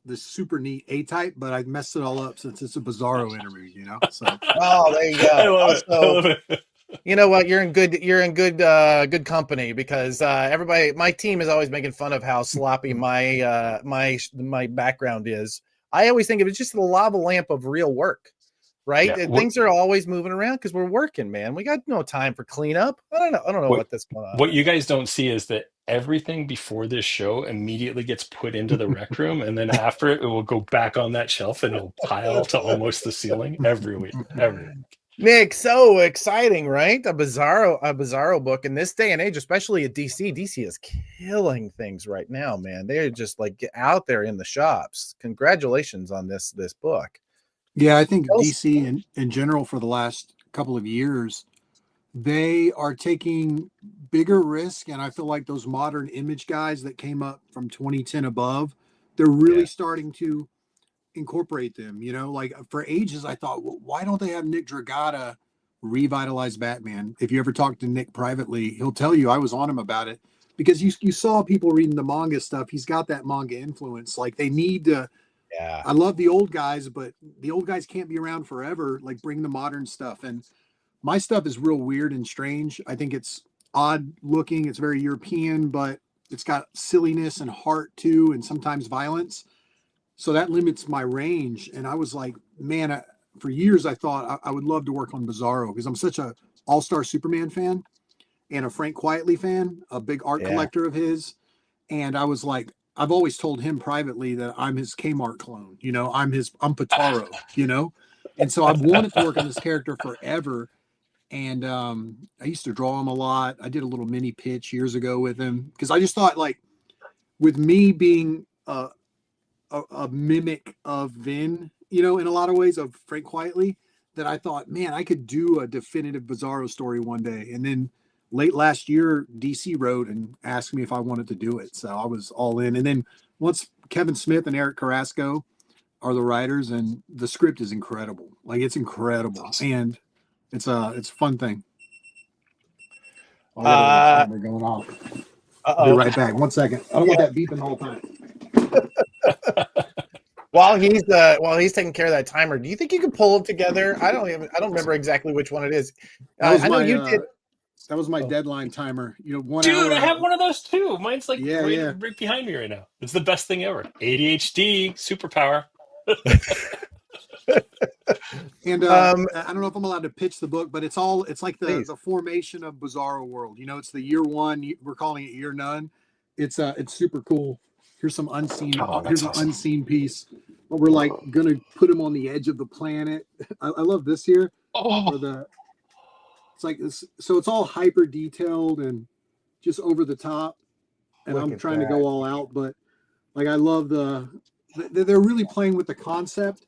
this super neat A-type, but I messed it all up since it's a Bizarro interview, So Oh, there you go. I love it. I Also, love it. you know what? You're in good company because everybody, my team is always making fun of how sloppy my background is. I always think of it just the lava lamp of real work, right? Yeah, And things are always moving around because we're working, man. We got no time for cleanup. I don't know what that's going on. What you guys don't see is that everything before this show immediately gets put into the rec room, and then after it will go back on that shelf and it'll pile to almost the ceiling every week. Nick, so exciting, right? A Bizarro book in this day and age, especially at DC. DC is killing things right now, man. They're just like out there in the shops. Congratulations on this book. yeah, I think DC in general for the last couple of years, they are taking bigger risk, and I feel like those modern image guys that came up from 2010 above, they're really starting to incorporate them. Like for ages I thought, well, why don't they have Nick Dragotta revitalize Batman? If you ever talk to Nick privately, he'll tell you I was on him about it, because you saw people reading the manga stuff. He's got that manga influence. Like they need to. I love the old guys, but the old guys can't be around forever. Like bring the modern stuff. And my stuff is real weird and strange. I think it's odd looking. It's very European, but it's got silliness and heart too, and sometimes violence. So that limits my range. And I was like, man, for years I thought I would love to work on Bizarro because I'm such a all-star Superman fan and a Frank Quietly fan, a big art collector of his. And I was like, I've always told him privately that I'm his Kmart clone. I'm Pataro, And so I've wanted to work on this character forever. And I used to draw him a lot. I did a little mini pitch years ago with him because I just thought, like, with me being a mimic of Vin, in a lot of ways, of Frank Quietly, that I thought, man, I could do a definitive Bizarro story one day. And then late last year, DC wrote and asked me if I wanted to do it. So I was all in. And then once Kevin Smith and Eric Carrasco are the writers, and the script is incredible. Like, it's incredible. And it's a fun thing. Oh, I got a going off. I'll be right back. 1 second. I don't want that beeping the whole time. While he's taking care of that timer, do you think you could pull them together? I don't remember exactly which one it is. I know you did. That was my deadline timer. 1 Dude, hour. I have one of those too. Mine's like Yeah. right behind me right now. It's the best thing ever. ADHD superpower. And I don't know if I'm allowed to pitch the book, but it's like the formation of Bizarro World. It's the year one. We're calling it year none. It's super cool. Here's some unseen. Here's awesome. An unseen piece. But we're like gonna put him on the edge of the planet. I love this here. It's like this. So it's all hyper detailed and just over the top. And I'm trying to go all out, but like I love they're really playing with the concept.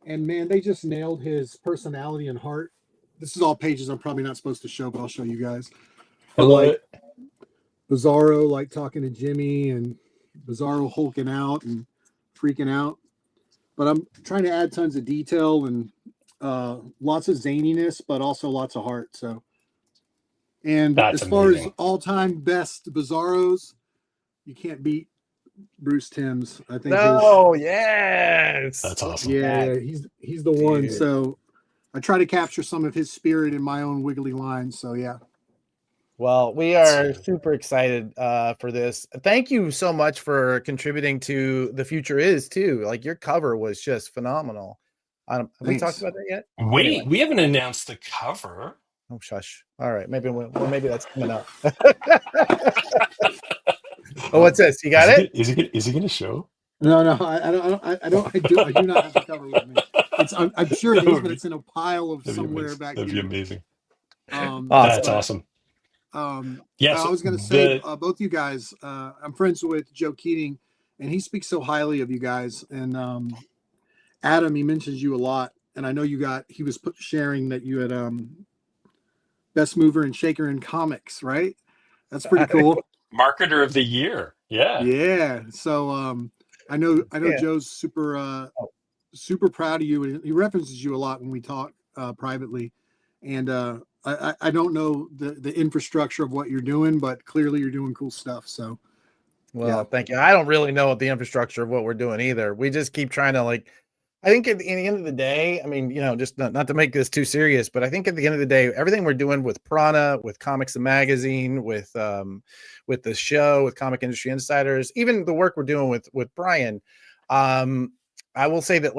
And man, they just nailed his personality and heart. This is all pages I'm probably not supposed to show, but I'll show you guys. I love it. Bizarro like talking to Jimmy, and Bizarro hulking out and freaking out. But I'm trying to add tons of detail and lots of zaniness, but also lots of heart. So, and That's as far amazing. as all-time best Bizarros, you can't beat Bruce Timm's. I think. Yes, that's awesome. Yeah, he's the one. So I try to capture some of his spirit in my own wiggly lines. So yeah. Well, we are super excited for this. Thank you so much for contributing to The Future Is too. Like, your cover was just phenomenal. Have we talked about that yet? Wait, Anyway. we haven't announced the cover. Oh, shush. All right, maybe that's coming up. Oh, what's this? You got it? Is it going to show? No, I do not have the cover with me. I'm sure it is, but it's in a pile of somewhere back here. That'd be amazing. That's awesome. I was going to say, both you guys, I'm friends with Joe Keating, and he speaks so highly of you guys. And Adam, he mentions you a lot, and I know he was sharing that you had best mover and shaker in comics, right? That's pretty cool. Marketer of the year. Yeah. So I know Joe's super proud of you, and he references you a lot when we talk privately. And I don't know the infrastructure of what you're doing, but clearly you're doing cool stuff. So, Thank you. I don't really know the infrastructure of what we're doing either. We just keep trying to I think at the end of the day, I mean, just not to make this too serious, but I think at the end of the day, everything we're doing with Prana, with Comics and Magazine, with the show, with Comic Industry Insiders, even the work we're doing with Brian, I will say that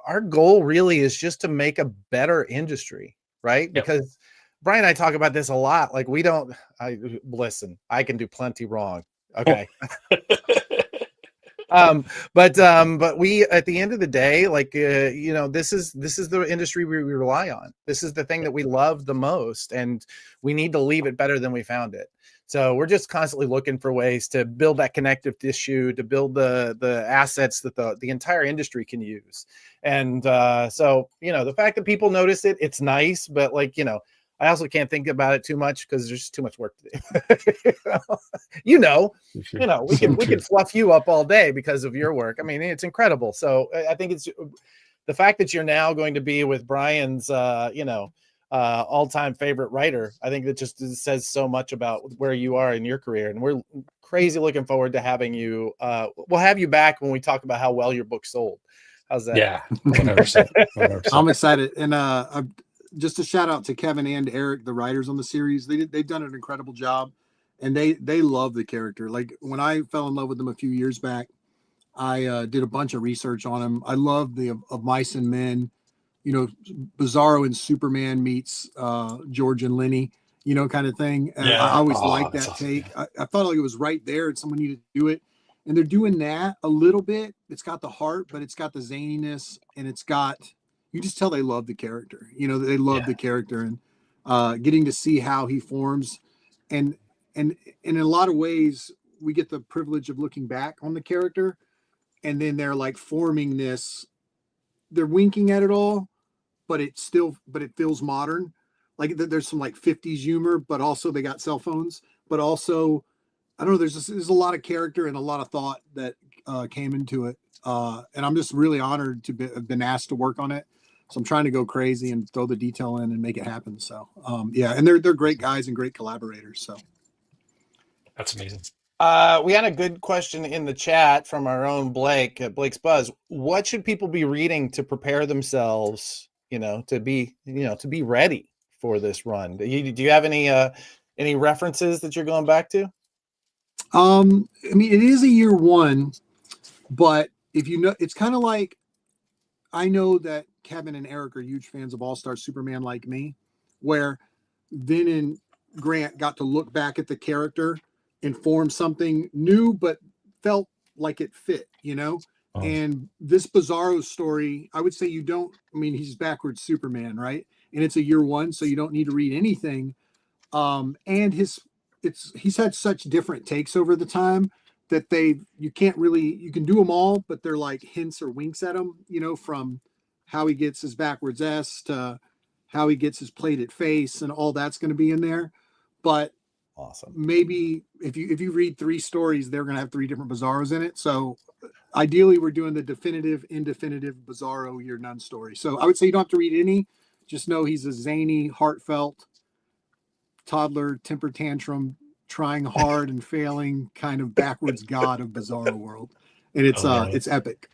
our goal really is just to make a better industry, right? Yep. Because Brian and I talk about this a lot. Like, listen, I can do plenty wrong. Okay. But we, at the end of the day, this is the industry we rely on. This is the thing that we love the most, and we need to leave it better than we found it. So we're just constantly looking for ways to build that connective tissue, to build the assets that the entire industry can use. And so, the fact that people notice it, it's nice, but I also can't think about it too much because there's just too much work to do. We can fluff you up all day because of your work. I mean, it's incredible. So I think it's the fact that you're now going to be with Brian's, all-time favorite writer. I think that just says so much about where you are in your career, and we're crazy looking forward to having you. We'll have you back when we talk about how well your book sold. How's that? Yeah, 100%. I'm excited, and just a shout out to Kevin and Eric, the writers on the series. They've done an incredible job, and they love the character. Like, when I fell in love with them a few years back, I did a bunch of research on him. I love Of Mice and Men, Bizarro and Superman meets George and Lenny, kind of thing. And I always liked that take. I felt like it was right there and someone needed to do it. And they're doing that a little bit. It's got the heart, but it's got the zaniness, and you just tell they love the character. They love the character. And getting to see how he forms, and in a lot of ways we get the privilege of looking back on the character, and then they're like forming this. They're winking at it all, but it feels modern. Like there's some like 50s humor, but also they got cell phones, but also I don't know. There's a lot of character and a lot of thought that came into it, and I'm just really honored to have been asked to work on it. So I'm trying to go crazy and throw the detail in and make it happen. So yeah, and they're great guys and great collaborators. So That's amazing. We had a good question in the chat from our own Blake, Blake's Buzz. What should people be reading to prepare themselves, to be ready for this run? Do you have any references that you're going back to? I mean, it is a year one, but if you know, it's kind of like, I know that Kevin and Eric are huge fans of All-Star Superman like me, where Vin and Grant got to look back at the character and form something new, but felt like it fit, And this Bizarro story, I would say he's backwards Superman, right? And it's a year one, so you don't need to read anything. And he's had such different takes over the time that you can do them all, but they're like hints or winks at them, from how he gets his backwards S to how he gets his plated face, and all that's going to be in there. But awesome. Maybe if you read 3 stories, they're going to have 3 different Bizarros in it. So ideally we're doing the definitive, indefinitive Bizarro year none story. So I would say you don't have to read any, just know he's a zany, heartfelt, toddler, temper tantrum, trying hard and failing kind of backwards god of Bizarro World. And it's epic.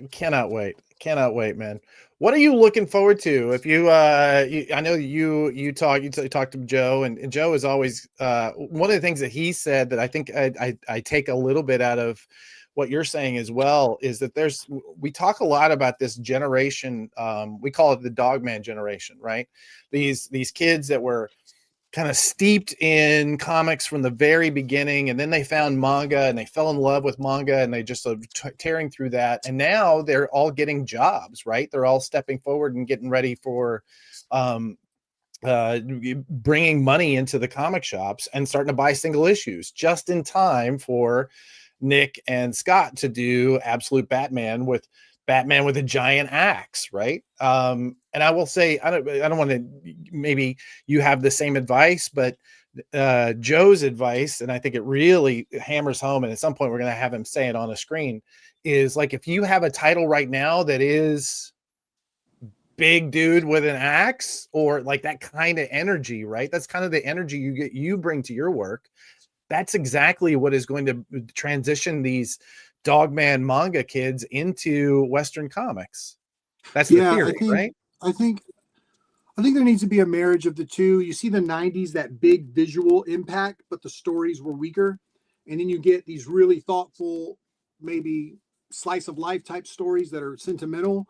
Cannot wait, man. What are you looking forward to? If I know you talked to Joe, and Joe is always one of the things that he said that I think I take a little bit out of what you're saying as well, is that we talk a lot about this generation. We call it the Dogman generation, right? These kids that were kind of steeped in comics from the very beginning, and then they found manga and they fell in love with manga, and they just tearing through that, and now they're all getting jobs, right? They're all stepping forward and getting ready for bringing money into the comic shops and starting to buy single issues just in time for Nick and Scott to do Absolute Batman with a giant axe, right? And I will say, I don't want to, maybe you have the same advice, but Joe's advice, and I think it really hammers home, and at some point we're going to have him say it on a screen, is like, if you have a title right now that is big dude with an axe, or like that kind of energy, right? That's kind of the energy you bring to your work. That's exactly what is going to transition these Dogman manga kids into Western comics. That's the theory, right? I think there needs to be a marriage of the two. You see the 90s, that big visual impact, but the stories were weaker. And then you get these really thoughtful, maybe slice of life type stories that are sentimental.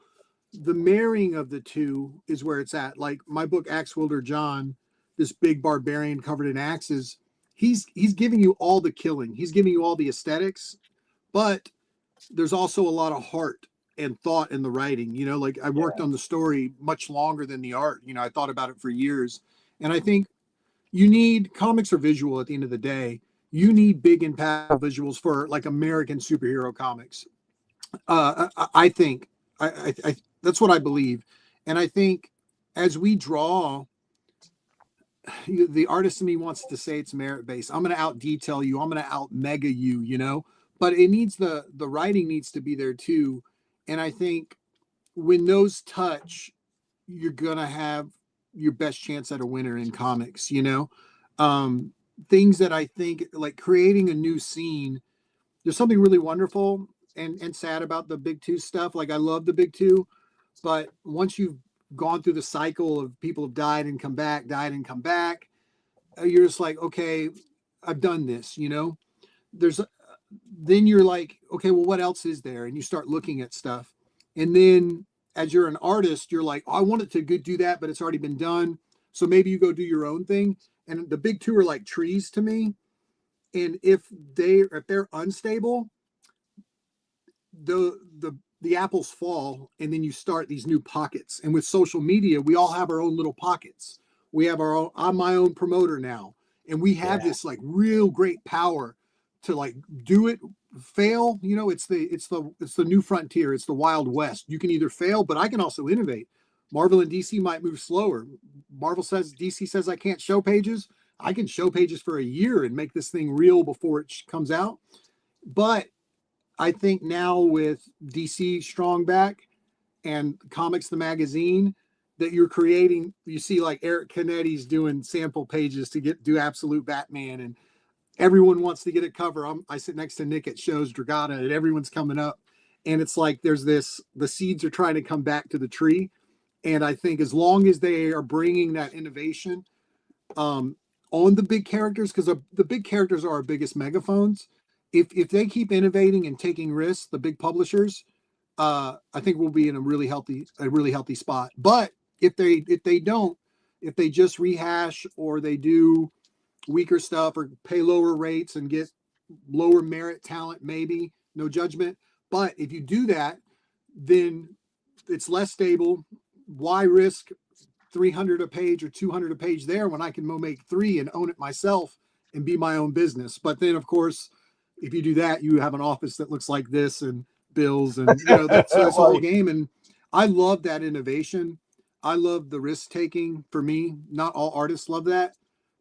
The marrying of the two is where it's at. Like my book, Axe Wielder John, this big barbarian covered in axes, he's giving you all the killing. He's giving you all the aesthetics, but there's also a lot of heart and thought in the writing. Like I worked on the story much longer than the art. I thought about it for years. And I think comics are visual at the end of the day. You need big impactful visuals for like American superhero comics. I think that's what I believe. And I think as we draw, the artist in me wants to say it's merit based. I'm going to out detail you. I'm going to out mega you, but it needs the writing needs to be there too. And I think when those touch, you're going to have your best chance at a winner in comics, things that I think, like creating a new scene. There's something really wonderful and sad about the big 2 stuff. Like I love the big 2, but once you've gone through the cycle of people have died and come back, you're just like, okay, I've done this, then you're like, okay, well, what else is there? And you start looking at stuff. And then as you're an artist, you're like, oh, I want it to do that, but it's already been done. So maybe you go do your own thing. And the big 2 are like trees to me. And if they're unstable, the the apples fall, and then you start these new pockets. And with social media, we all have our own little pockets. We have our own. I'm my own promoter now, and we have this like real great power to like do it, fail. You know, it's the new frontier. It's the Wild West. You can either fail, but I can also innovate. Marvel and DC might move slower. DC says I can't show pages. I can show pages for a year and make this thing real before it comes out. But I think now with DC strong back and Comics the Magazine, that you're creating, you see like Eric Canetti's doing sample pages to do Absolute Batman, and everyone wants to get a cover. I sit next to Nick at shows, Dragata, and everyone's coming up. And it's like the seeds are trying to come back to the tree. And I think as long as they are bringing that innovation on the big characters, because the big characters are our biggest megaphones, if they keep innovating and taking risks, the big publishers, I think we'll be in a really healthy spot. But if they don't, if they just rehash or they do weaker stuff or pay lower rates and get lower merit talent, maybe, no judgment. But if you do that, then it's less stable. Why risk 300 a page or 200 a page there when I can make 3 and own it myself and be my own business? But then, of course, if you do that, you have an office that looks like this and bills, and that's the whole game. And I love that innovation. I love the risk taking. For me, not all artists love that,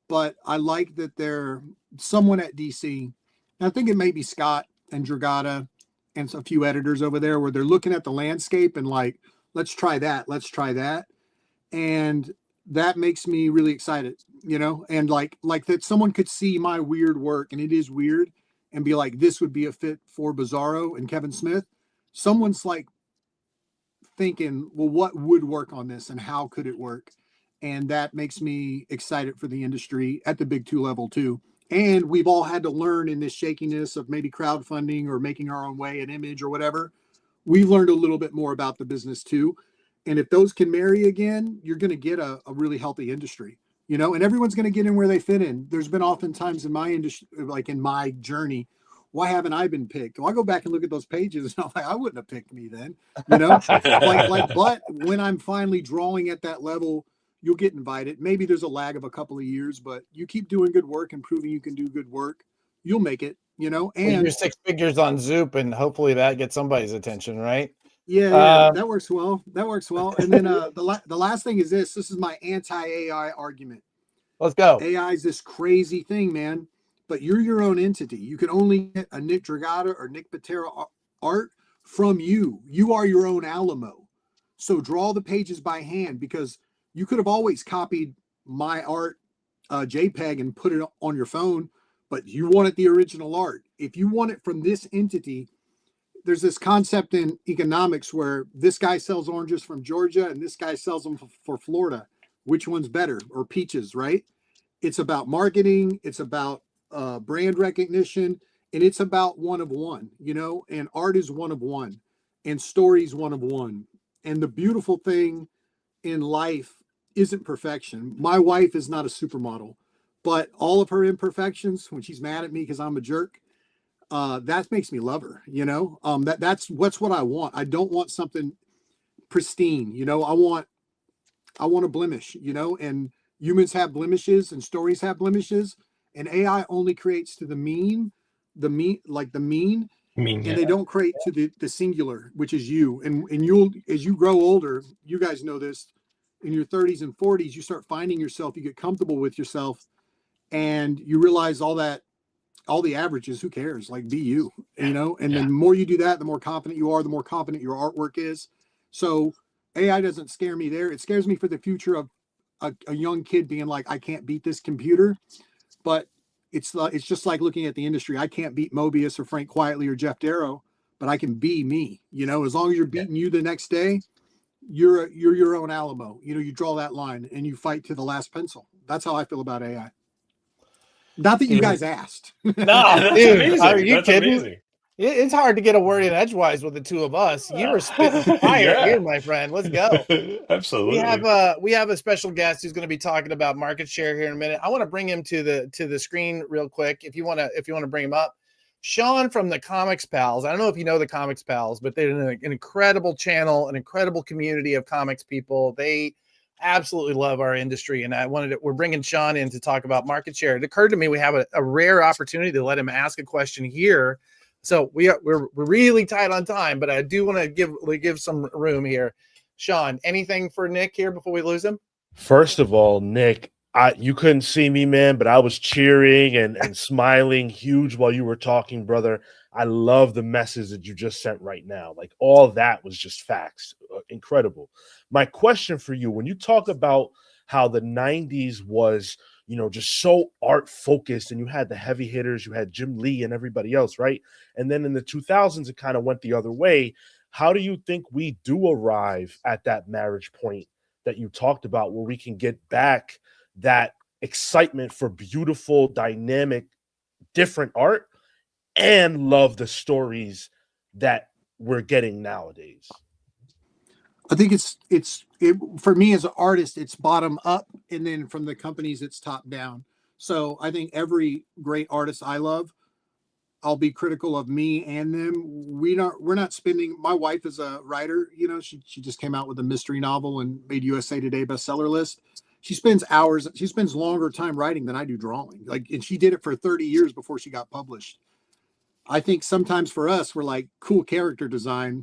but I like that they're someone at DC. I think it may be Scott and Dragata and a few editors over there where they're looking at the landscape and like, let's try that. And that makes me really excited, and like that someone could see my weird work, and it is weird, and be like, this would be a fit for Bizarro and Kevin Smith. Someone's like thinking, well, what would work on this and how could it work? And that makes me excited for the industry at the big 2 level too. And we've all had to learn in this shakiness of maybe crowdfunding or making our own way, an image or whatever. We've learned a little bit more about the business too. And if those can marry again, you're going to get a really healthy industry, and everyone's going to get in where they fit in. There's been oftentimes in my industry, like in my journey, why haven't I been picked? Well, I go back and look at those pages and I'm like, I wouldn't have picked me then, but when I'm finally drawing at that level, you'll get invited. Maybe there's a lag of a couple of years, but you keep doing good work and proving you can do good work, you'll make it, and you're 6 figures on Zoop, and hopefully that gets somebody's attention, right? Yeah, that works well. And then the last thing is this is my anti-AI argument. Let's go. AI is this crazy thing, man, but you're your own entity. You can only get a Nick Dragata or Nick Patera art from you. You are your own Alamo. So draw the pages by hand, because you could have always copied my art JPEG and put it on your phone, but you wanted the original art. If you want it from this entity, there's this concept in economics where this guy sells oranges from Georgia and this guy sells them for Florida. Which one's better? Or peaches, right? It's about marketing. It's about brand recognition. And it's about one of one, and art is one of one, and stories one of one. And the beautiful thing in life isn't perfection. My wife is not a supermodel, but all of her imperfections, when she's mad at me because I'm a jerk, that makes me love her, that's what I want. I don't want something pristine, I want a blemish, and humans have blemishes and stories have blemishes, and AI only creates to the mean, and they don't create to the singular, which is you. And you'll, as you grow older, you guys know this, in your 30s and 40s, you start finding yourself, you get comfortable with yourself, and you realize all the averages, who cares? Like, be you, and then the more you do that, the more confident you are, the more confident your artwork is. So AI doesn't scare me there. It scares me for the future of a young kid being like, I can't beat this computer. But it's just like looking at the industry. I can't beat Mobius or Frank Quietly or Jeff Darrow, but I can be me, as long as you're beating you the next day, you're your own Alamo. You draw that line and you fight to the last pencil. That's how I feel about AI. Not that you guys asked. No, That's dude, amazing. are you That's kidding? amazing. It's hard to get a word in edgewise with the two of us. You were spitting fire here, my friend. Let's go. Absolutely. We have a special guest who's going to be talking about market share here in a minute. I want to bring him to the screen real quick. If you want to bring him up, Sean from the Comics Pals. I don't know if you know the Comics Pals, but they're an incredible channel, an incredible community of comics people. They absolutely love our industry, and we're bringing Sean in to talk about market share. It occurred to me we have a rare opportunity to let him ask a question here. So we're really tight on time, but I do want to give some room here. Sean, anything for Nick here before we lose him? First of all, Nick, you couldn't see me, man, but I was cheering and smiling huge while you were talking, brother. I love the message that you just sent right now. Like, all that was just facts. Incredible. My question for you, when you talk about how the 90s was, just so art focused, and you had the heavy hitters, you had Jim Lee and everybody else, right? And then in the 2000s, it kind of went the other way. How do you think we do arrive at that marriage point that you talked about, where we can get back that excitement for beautiful, dynamic, different art and love the stories that we're getting nowadays? I think for me as an artist, it's bottom up, and then from the companies, it's top down. So I think every great artist I love, I'll be critical of me and them. We're not spending. My wife is a writer. She just came out with a mystery novel and made USA Today bestseller list. She spends hours. She spends longer time writing than I do drawing. And she did it for 30 years before she got published. I think sometimes for us, we're like, cool character design,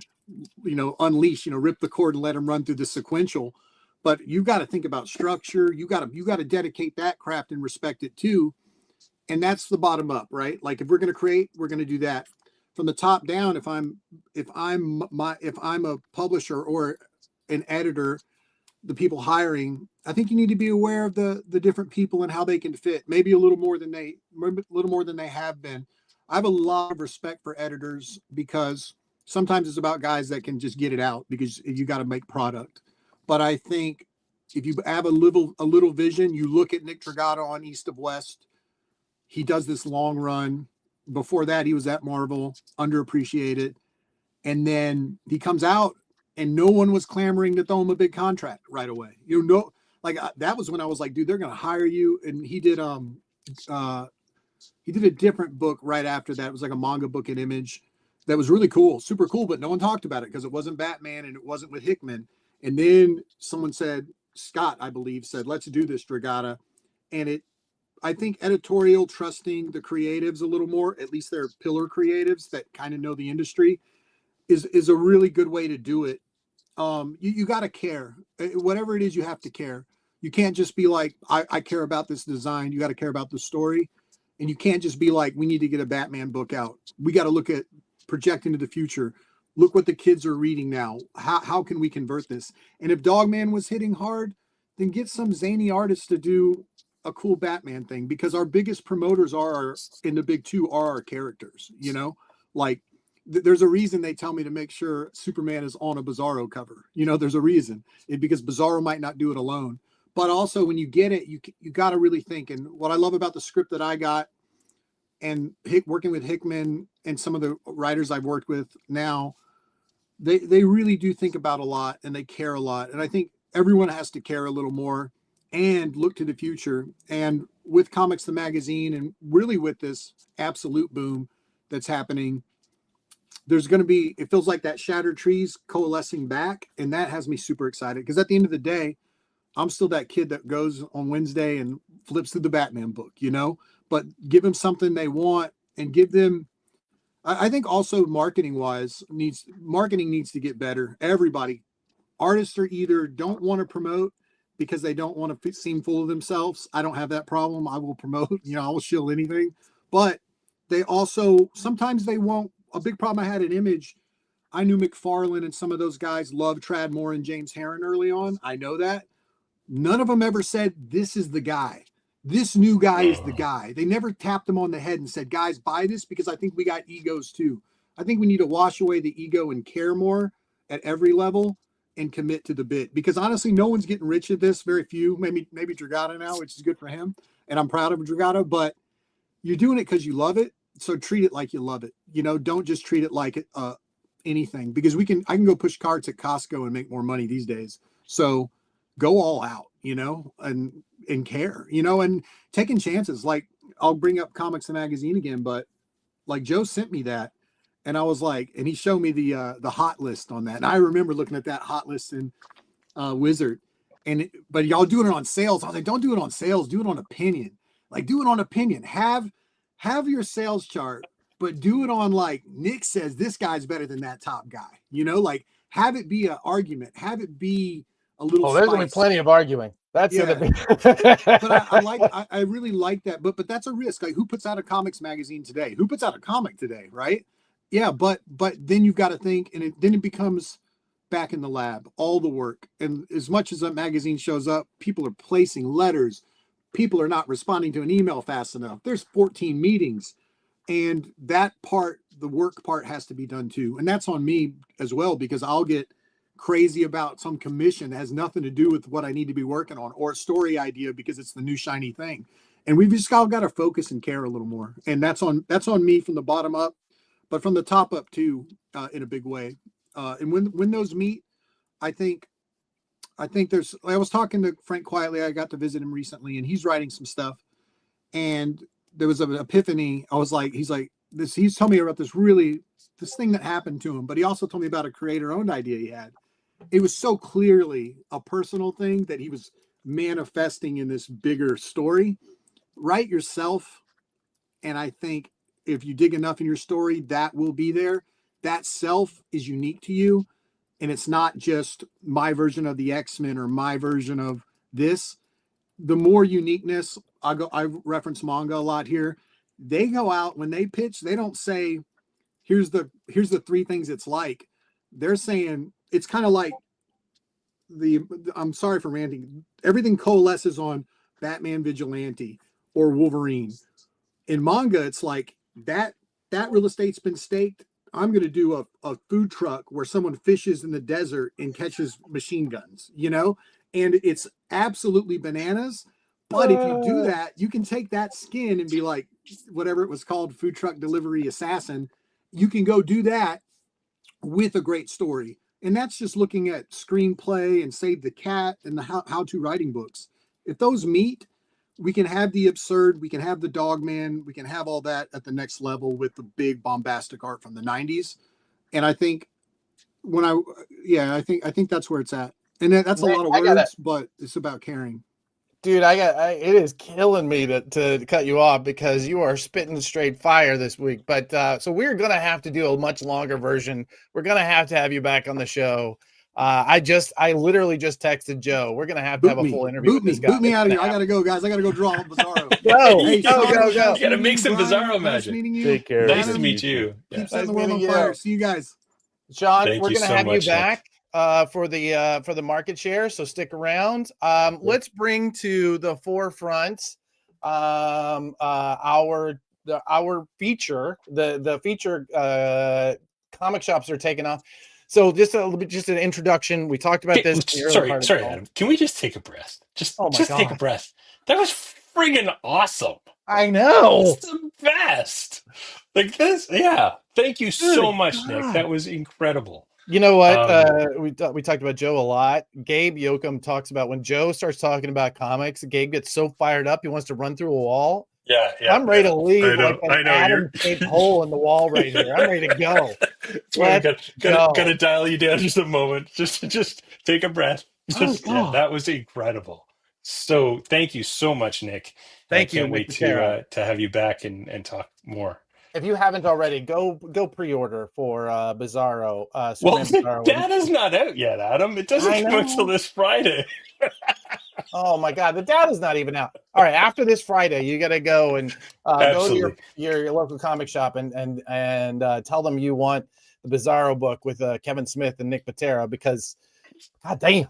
unleash, rip the cord and let them run through the sequential. But you've got to think about structure. You got to dedicate that craft and respect it too. And that's the bottom up, right? Like, if we're going to create, we're going to do that. From the top down, if I'm a publisher or an editor, the people hiring, I think you need to be aware of the different people and how they can fit. Maybe a little more than they have been. I have a lot of respect for editors, because sometimes it's about guys that can just get it out, because you got to make product. But I think if you have a little vision, you look at Nick Dragata on East of West. He does this long run. Before that, he was at Marvel, underappreciated. And then he comes out, and no one was clamoring to throw him a big contract right away. That was when I was like, dude, they're going to hire you. And he did a different book right after that. It was like a manga book in Image that was really cool, super cool, but no one talked about it because it wasn't Batman and it wasn't with Hickman. And then someone said, Scott, I believe, said, let's do this, Dragata. And I think editorial, trusting the creatives a little more, at least they're pillar creatives that kind of know the industry, is a really good way to do it. You got to care. Whatever it is, you have to care. You can't just be like, I care about this design. You got to care about the story. And you can't just be like, we need to get a Batman book out. We got to look at project into the future. Look what the kids are reading now. How can we convert this? And if Dogman was hitting hard, then get some zany artists to do a cool Batman thing, because our biggest promoters in the big two are our characters, like there's a reason they tell me to make sure Superman is on a Bizarro cover. There's a reason, because Bizarro might not do it alone. But also, when you get it, you got to really think. And what I love about the script that I got, and working with Hickman and some of the writers I've worked with now, they really do think about a lot, and they care a lot. And I think everyone has to care a little more and look to the future. And with Comics the Magazine, and really with this absolute boom that's happening, there's going to be, it feels like that shattered trees coalescing back. And that has me super excited, because at the end of the day, I'm still that kid that goes on Wednesday and flips through the Batman book, but give them something they want, and give them, I think also marketing needs to get better. Everybody, artists are either don't want to promote because they don't want to seem full of themselves. I don't have that problem. I will promote, I will shill anything, but they also, sometimes they won't. A big problem I had at Image, I knew McFarlane and some of those guys loved Trad Moore and James Herron early on. I know that. None of them ever said, this is the guy. This new guy is the guy. They never tapped him on the head and said, guys, buy this, because I think we got egos too. I think we need to wash away the ego and care more at every level and commit to the bit. Because honestly, no one's getting rich at this. Very few, maybe Dragata now, which is good for him. And I'm proud of Dragata, but you're doing it because you love it. So treat it like you love it. Don't just treat it like anything, because I can go push carts at Costco and make more money these days. So go all out, and care, and taking chances. Like, I'll bring up Comics and Magazine again, but like Joe sent me that, and I was like, and he showed me the hot list on that, and I remember looking at that hot list in Wizard, but y'all doing it on sales. I was like, don't do it on sales, do it on opinion. Like, do it on opinion. Have your sales chart, but do it on like Nick says this guy's better than that top guy. Like have it be an argument, have it be a little. There's gonna be plenty of arguing. That's gonna be. But I really like that. But that's a risk. Like, who puts out a comics magazine today? Who puts out a comic today? Right? Yeah, but then you've got to think, and then it becomes back in the lab, all the work. And as much as a magazine shows up, people are placing letters. People are not responding to an email fast enough. There's 14 meetings. And that part, the work part, has to be done too. And that's on me as well, because I'll get crazy about some commission that has nothing to do with what I need to be working on, or a story idea because it's the new shiny thing. And we've just all got to focus and care a little more. And that's on me from the bottom up, but from the top up too, in a big way. And when those meet, I think I was talking to Frank quietly. I got to visit him recently, and he's writing some stuff. And there was an epiphany. I was like, he's told me about this thing that happened to him, but he also told me about a creator-owned idea he had. It was so clearly a personal thing that he was manifesting in this bigger story. Write yourself, and I think if you dig enough in your story, that will be there. That self is unique to you, and it's not just my version of the X-Men or my version of this. The more uniqueness, I reference manga a lot here. They go out when they pitch, they don't say, here's the 3 things it's like. They're saying it's kind of like I'm sorry for ranting. Everything coalesces on Batman Vigilante or Wolverine. In manga, it's like that real estate's been staked. I'm going to do a food truck where someone fishes in the desert and catches machine guns, and it's absolutely bananas. But if you do that, you can take that skin and be like, whatever it was called, food truck delivery assassin. You can go do that with a great story. And that's just looking at screenplay and Save the Cat and the how-to writing books. If those meet, we can have the absurd, we can have the Dogman, we can have all that at the next level with the big bombastic art from the 90s. And I think I think that's where it's at. And that's a lot of words, but it's about caring. Dude, it is killing me to cut you off because you are spitting straight fire this week. But so we're gonna have to do a much longer version. We're gonna have to have you back on the show. I literally just texted Joe. We're gonna have to have a full interview with this guy. Boot me out of here. I gotta go, guys. I gotta go draw Bizarro. Go. Hey, go. You gotta make some Bizarro magic. Take care. Nice to meet you. Keep setting the world on fire. See you guys. Sean, Thank we're you gonna so have much, you back for the market share, so stick around. Let's bring to the forefront our feature. The feature comic shops are taking off. So just an introduction. We talked about this. Sorry, Adam. Can we just take a breath? Just take a breath. That was friggin' awesome. I know. It's the best. Like this, yeah. Thank you so much, Nick. That was incredible. You know what? We talked about Joe a lot. Gabe Yoakum talks about when Joe starts talking about comics, Gabe gets so fired up he wants to run through a wall. Yeah. I'm ready to leave like an Adam-shaped hole in the wall right here. I'm ready to go. Gotta dial you down just a moment. Just take a breath. That was incredible. So thank you so much, Nick. Thank you. I can't wait to have you back and talk more. If you haven't already, go pre-order for Bizarro. Bizarro. That is not out yet, Adam. It doesn't come out until this Friday. Oh my God, the data's not even out. All right, after this Friday, you got to go and go to your local comic shop and tell them you want the Bizarro book with Kevin Smith and Nick Patera because, God damn.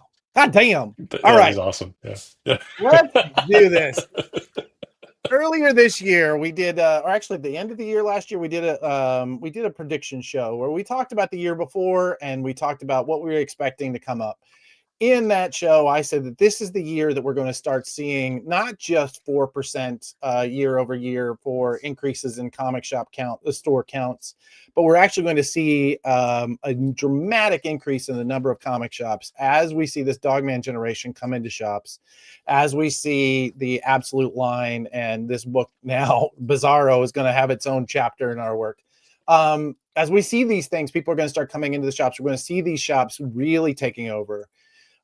All right, was awesome. Yeah. Let's do this. Earlier this year, we did, or actually at the end of the year last year, we did a prediction show where we talked about the year before and we talked about what we were expecting to come up. in that show, I said that this is the year that we're going to start seeing not just 4% year over year for increases in comic shop count, the store counts, but we're actually going to see a dramatic increase in the number of comic shops as we see this Dogman generation come into shops, as we see the Absolute line and this book now, Bizarro, is going to have its own chapter in our work. As we see these things, people are going to start coming into the shops. We're going to see these shops really taking over.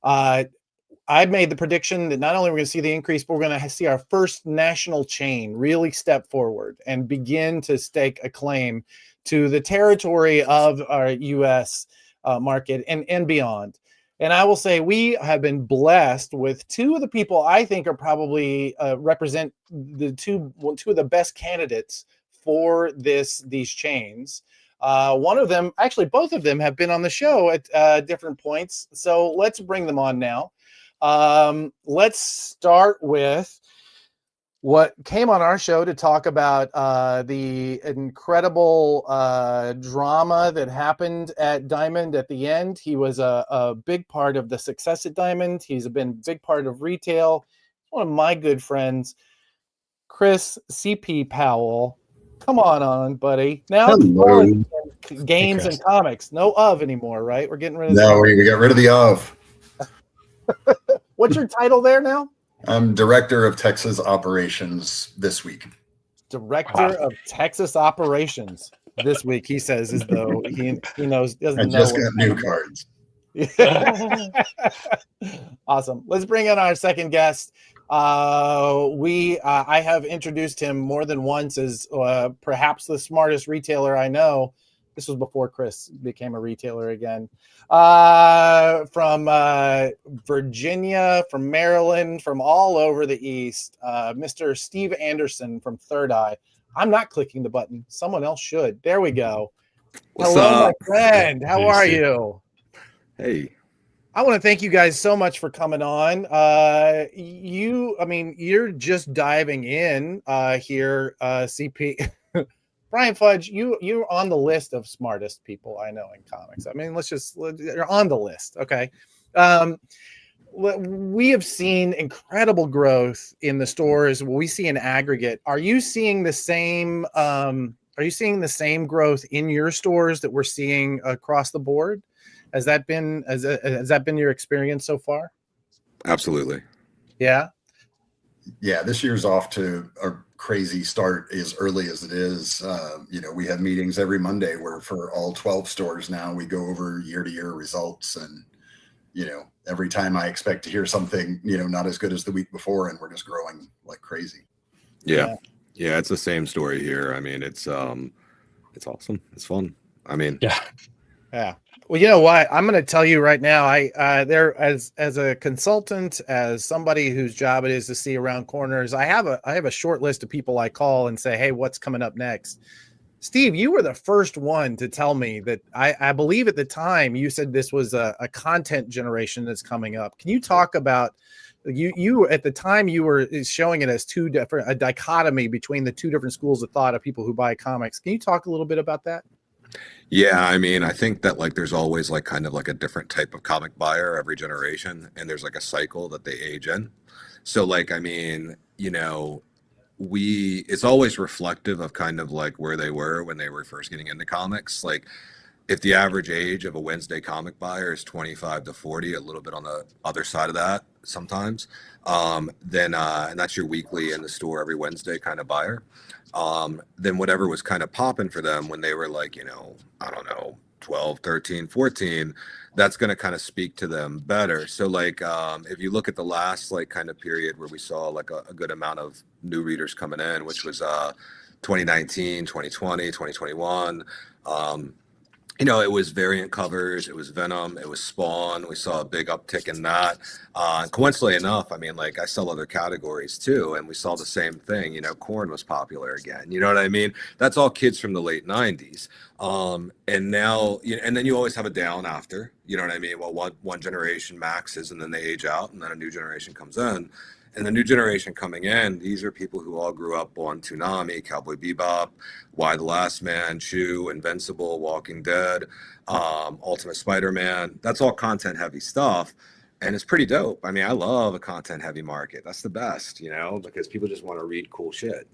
I've made the prediction that not only are we going to see the increase, but we're going to see our first national chain really step forward and begin to stake a claim to the territory of our U.S. Market and beyond. And I will say we have been blessed with two of the people I think are probably represent the two of the best candidates for these chains. One of them, actually both of them, have been on the show at different points. So let's bring them on now. Let's start with what came on our show to talk about the incredible drama that happened at Diamond at the end. He was a big part of the success at Diamond. He's been a big part of retail. One of my good friends, Chris CP Powell. Come on, buddy. Now games and comics. No of anymore, right? We're getting rid of we got rid of the of. What's your title there now? I'm Director of Texas Operations this week. Director of Texas Operations this week, he says, as though he knows. I just got new cards. Awesome. Let's bring in our second guest. I have introduced him more than once as perhaps the smartest retailer I know. This was before Chris became a retailer again. From Virginia, from Maryland, from all over the East, Mr. Steve Anderson from Third Eye. I'm not clicking the button. Someone else should. There we go. What's Hello, up? my friend. How are you? Hey. I want to thank you guys so much for coming on. You're just diving in here, CP. Brian Fudge, you're on the list of smartest people I know in comics. I mean, you're on the list. Okay. We have seen incredible growth in the stores. We see an aggregate. Are you seeing the same? Are you seeing the same growth in your stores that we're seeing across the board? Has that been your experience so far? Absolutely. Yeah. Yeah, this year's off to a crazy start as early as it is. We have meetings every Monday where for all 12 stores now we go over year-to-year results, and every time I expect to hear something not as good as the week before, and we're just growing like crazy. Yeah, it's the same story here. I mean, it's awesome. It's fun. I mean, yeah. Well, you know what? I'm going to tell you right now. There as a consultant, as somebody whose job it is to see around corners, I have a short list of people I call and say, "Hey, what's coming up next?" Steve, you were the first one to tell me that. I believe at the time you said this was a content generation that's coming up. Can you talk about you at the time you were showing it as a dichotomy between the two different schools of thought of people who buy comics? Can you talk a little bit about that? Yeah, I mean, I think that there's always kind of a different type of comic buyer every generation, and there's a cycle that they age in. So it's always reflective of kind of where they were when they were first getting into comics. If the average age of a Wednesday comic buyer is 25 to 40, a little bit on the other side of that sometimes, then and that's your weekly in the store every Wednesday kind of buyer. Then whatever was kind of popping for them when they were 12, 13, 14, that's going to kind of speak to them better. So if you look at the last kind of period where we saw a good amount of new readers coming in, which was 2019, 2020, 2021, it was variant covers, it was Venom, it was Spawn. We saw a big uptick in that. Coincidentally enough, I sell other categories too, and we saw the same thing. Corn was popular again. You know what I mean? That's all kids from the late 90s. And now, and then you always have a down after. You know what I mean? Well, one generation maxes, and then they age out, and then a new generation comes in. And the new generation coming in, these are people who all grew up on Toonami, Cowboy Bebop, Why the Last Man, Chew, Invincible, Walking Dead, Ultimate Spider-Man. That's all content-heavy stuff. And it's pretty dope. I mean, I love a content heavy market. That's the best, you know, because people just want to read cool shit.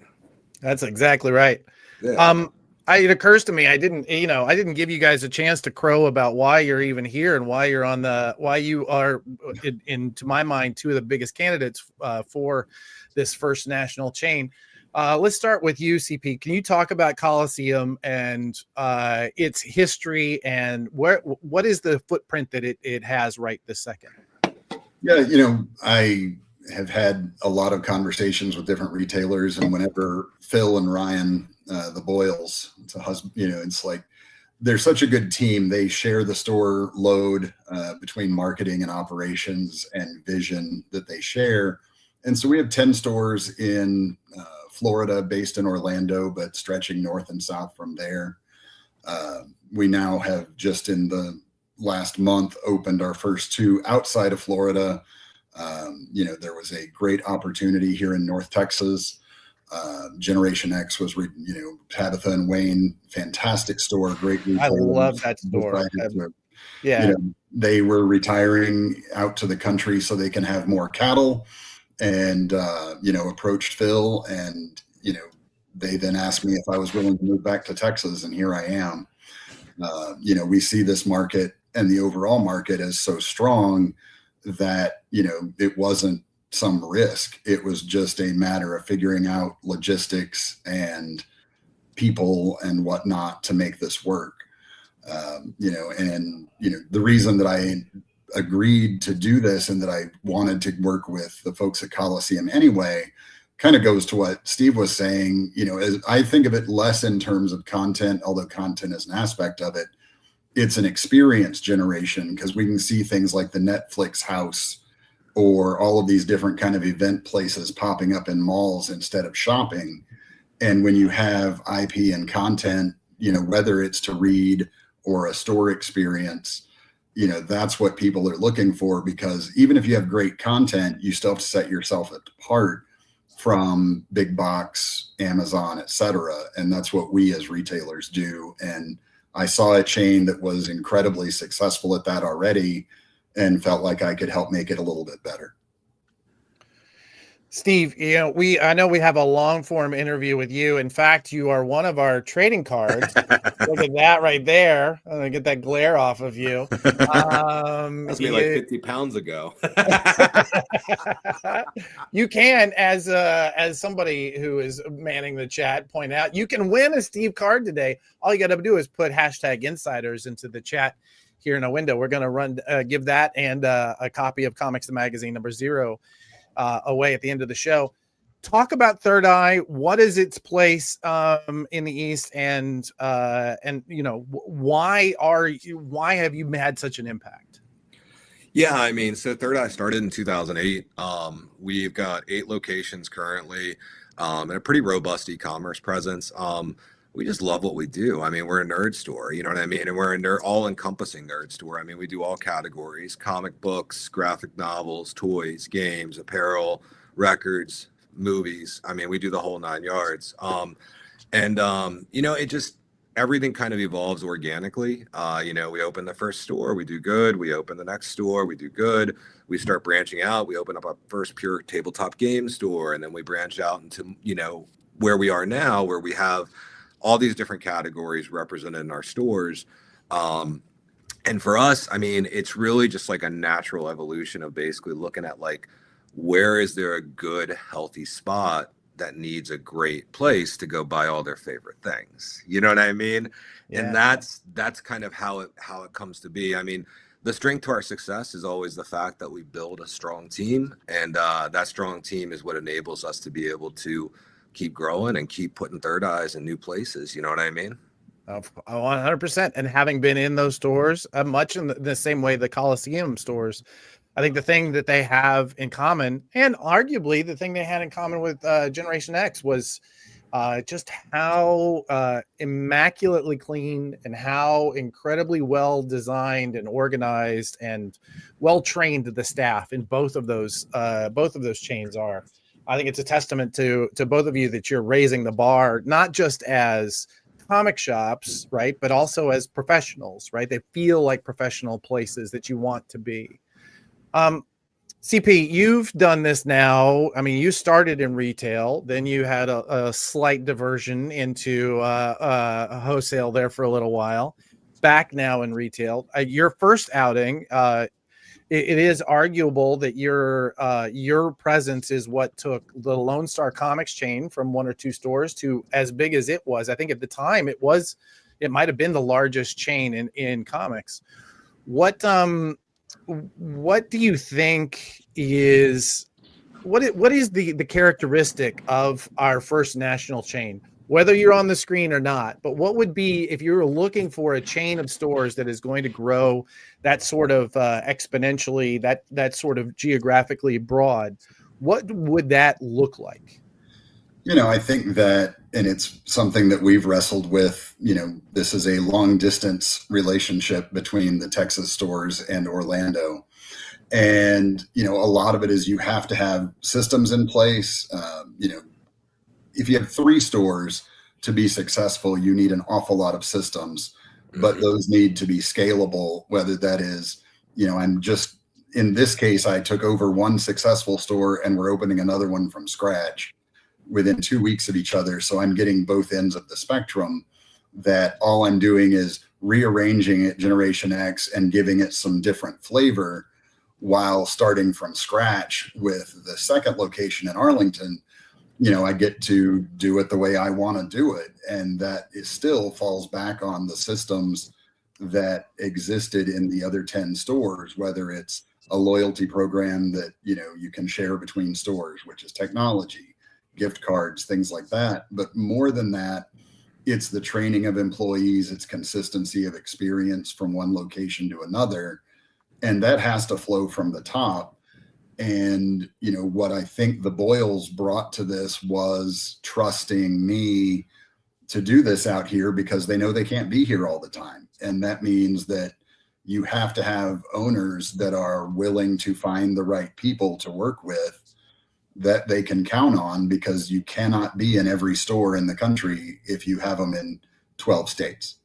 That's exactly right. Yeah. It occurs to me I didn't give you guys a chance to crow about why you're even here and why you are to my mind two of the biggest candidates for this first national chain. Let's start with you, CP. Can you talk about Coliseum and its history and what is the footprint that it has right this second? Yeah, I have had a lot of conversations with different retailers, and whenever Phil and Ryan, the Boyles, it's a husband, it's like they're such a good team. They share the store load between marketing and operations and vision that they share. And so we have 10 stores in Florida, based in Orlando, but stretching north and south from there. We now have just in the last month opened our first 2 outside of Florida. There was a great opportunity here in North Texas. Generation X was, Tabitha and Wayne, fantastic store, great retailer. I love that store. Yeah. They were retiring out to the country so they can have more cattle, and, approached Phil, and, they then asked me if I was willing to move back to Texas, and here I am. We see this market and the overall market as so strong that, it wasn't some risk. It was just a matter of figuring out logistics and people and whatnot to make this work. The reason that I agreed to do this and that I wanted to work with the folks at Coliseum anyway, kind of goes to what Steve was saying. As I think of it less in terms of content, although content is an aspect of it. It's an experience generation, because we can see things like the Netflix house or all of these different kind of event places popping up in malls instead of shopping. And when you have IP and content, whether it's to read or a store experience, that's what people are looking for, because even if you have great content, you still have to set yourself apart from big box, Amazon, et cetera. And that's what we as retailers do. And I saw a chain that was incredibly successful at that already and felt like I could help make it a little bit better. Steve, I know we have a long form interview with you. In fact, you are one of our trading cards. Look at that right there. I'm gonna get that glare off of you. That's me like 50 pounds ago. You can, as somebody who is manning the chat, point out, you can win a Steve card today. All you got to do is put #insiders into the chat here in a window. We're going to give that and a copy of Comics the Magazine #0 away at the end of the show. Talk about Third Eye. What is its place in the East, and why have you had such an impact? Yeah, I mean, so Third Eye started in 2008. We've got 8 locations currently, and a pretty robust e-commerce presence. We just love what we do. I mean, we're a nerd store, you know what I mean? And we're a all-encompassing nerd store. I mean, we do all categories: comic books, graphic novels, toys, games, apparel, records, movies. I mean, we do the whole 9 yards. It just, everything kind of evolves organically. We open the first store, we do good. We open the next store, we do good. We start branching out. We open up our first pure tabletop game store, and then we branch out into, where we are now, where we have all these different categories represented in our stores. And for us, I mean, it's really just like a natural evolution of basically looking at like, where is there a good, healthy spot that needs a great place to go buy all their favorite things? You know what I mean? Yeah. And that's kind of how it comes to be. I mean, the strength to our success is always the fact that we build a strong team, and that strong team is what enables us to be able to keep growing and keep putting Third Eyes in new places. You know what I mean? 100%. And having been in those stores, much in the same way the Coliseum stores, I think the thing that they have in common, and arguably the thing they had in common with Generation X, was just how immaculately clean and how incredibly well designed and organized and well trained the staff in both of those chains are. I think it's a testament to both of you that you're raising the bar, not just as comic shops, right, but also as professionals, right? They feel like professional places that you want to be. CP, you've done this now. I mean, you started in retail, then you had a slight diversion into wholesale there for a little while. Back now in retail. Your first outing, it is arguable that your presence is what took the Lone Star Comics chain from 1 or 2 stores to as big as it was. I think at the time it might have been the largest chain in comics. What do you think is what is the characteristic of our first national chain, whether you're on the screen or not? But what would be, if you're looking for a chain of stores that is going to grow that sort of exponentially, that sort of geographically broad, what would that look like? I think that, and it's something that we've wrestled with, this is a long distance relationship between the Texas stores and Orlando. And, a lot of it is you have to have systems in place. If you have 3 stores to be successful, you need an awful lot of systems, but those need to be scalable, whether that is, in this case, I took over 1 successful store and we're opening another one from scratch within 2 weeks of each other. So I'm getting both ends of the spectrum, that all I'm doing is rearranging it Generation X and giving it some different flavor, while starting from scratch with the second location in Arlington. I get to do it the way I want to do it. And that still falls back on the systems that existed in the other 10 stores, whether it's a loyalty program that, you can share between stores, which is technology, gift cards, things like that. But more than that, it's the training of employees, it's consistency of experience from one location to another. And that has to flow from the top. And, what I think the Boyles brought to this was trusting me to do this out here, because they know they can't be here all the time. And that means that you have to have owners that are willing to find the right people to work with, that they can count on, because you cannot be in every store in the country if you have them in 12 states.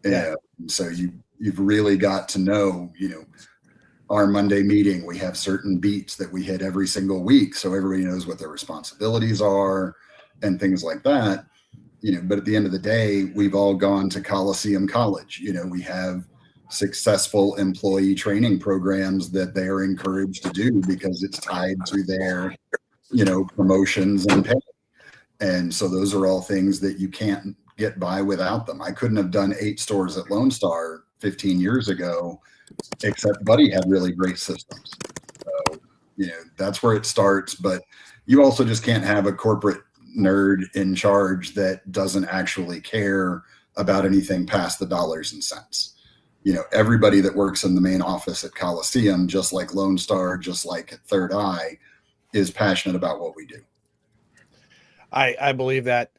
Yeah. So you've really got to know, our Monday meeting, we have certain beats that we hit every single week, so everybody knows what their responsibilities are and things like that. But at the end of the day, we've all gone to Coliseum College. We have successful employee training programs that they are encouraged to do, because it's tied to their, promotions and pay. And so those are all things that you can't get by without them. I couldn't have done 8 stores at Lone Star 15 years ago, except Buddy had really great systems. So, that's where it starts. But you also just can't have a corporate nerd in charge that doesn't actually care about anything past the dollars and cents. Everybody that works in the main office at Coliseum, just like Lone Star, just like at Third Eye, is passionate about what we do. I believe that.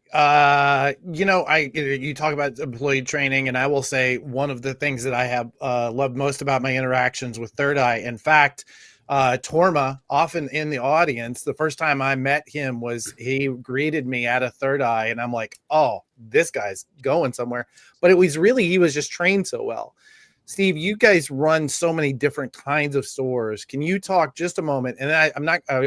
You talk about employee training, and I will say one of the things that I have loved most about my interactions with Third Eye, in fact, Torma, often in the audience, the first time I met him was he greeted me at a Third Eye, and I'm like, oh, this guy's going somewhere. But it was really, he was just trained so well. Steve, you guys run so many different kinds of stores. Can you talk just a moment? And I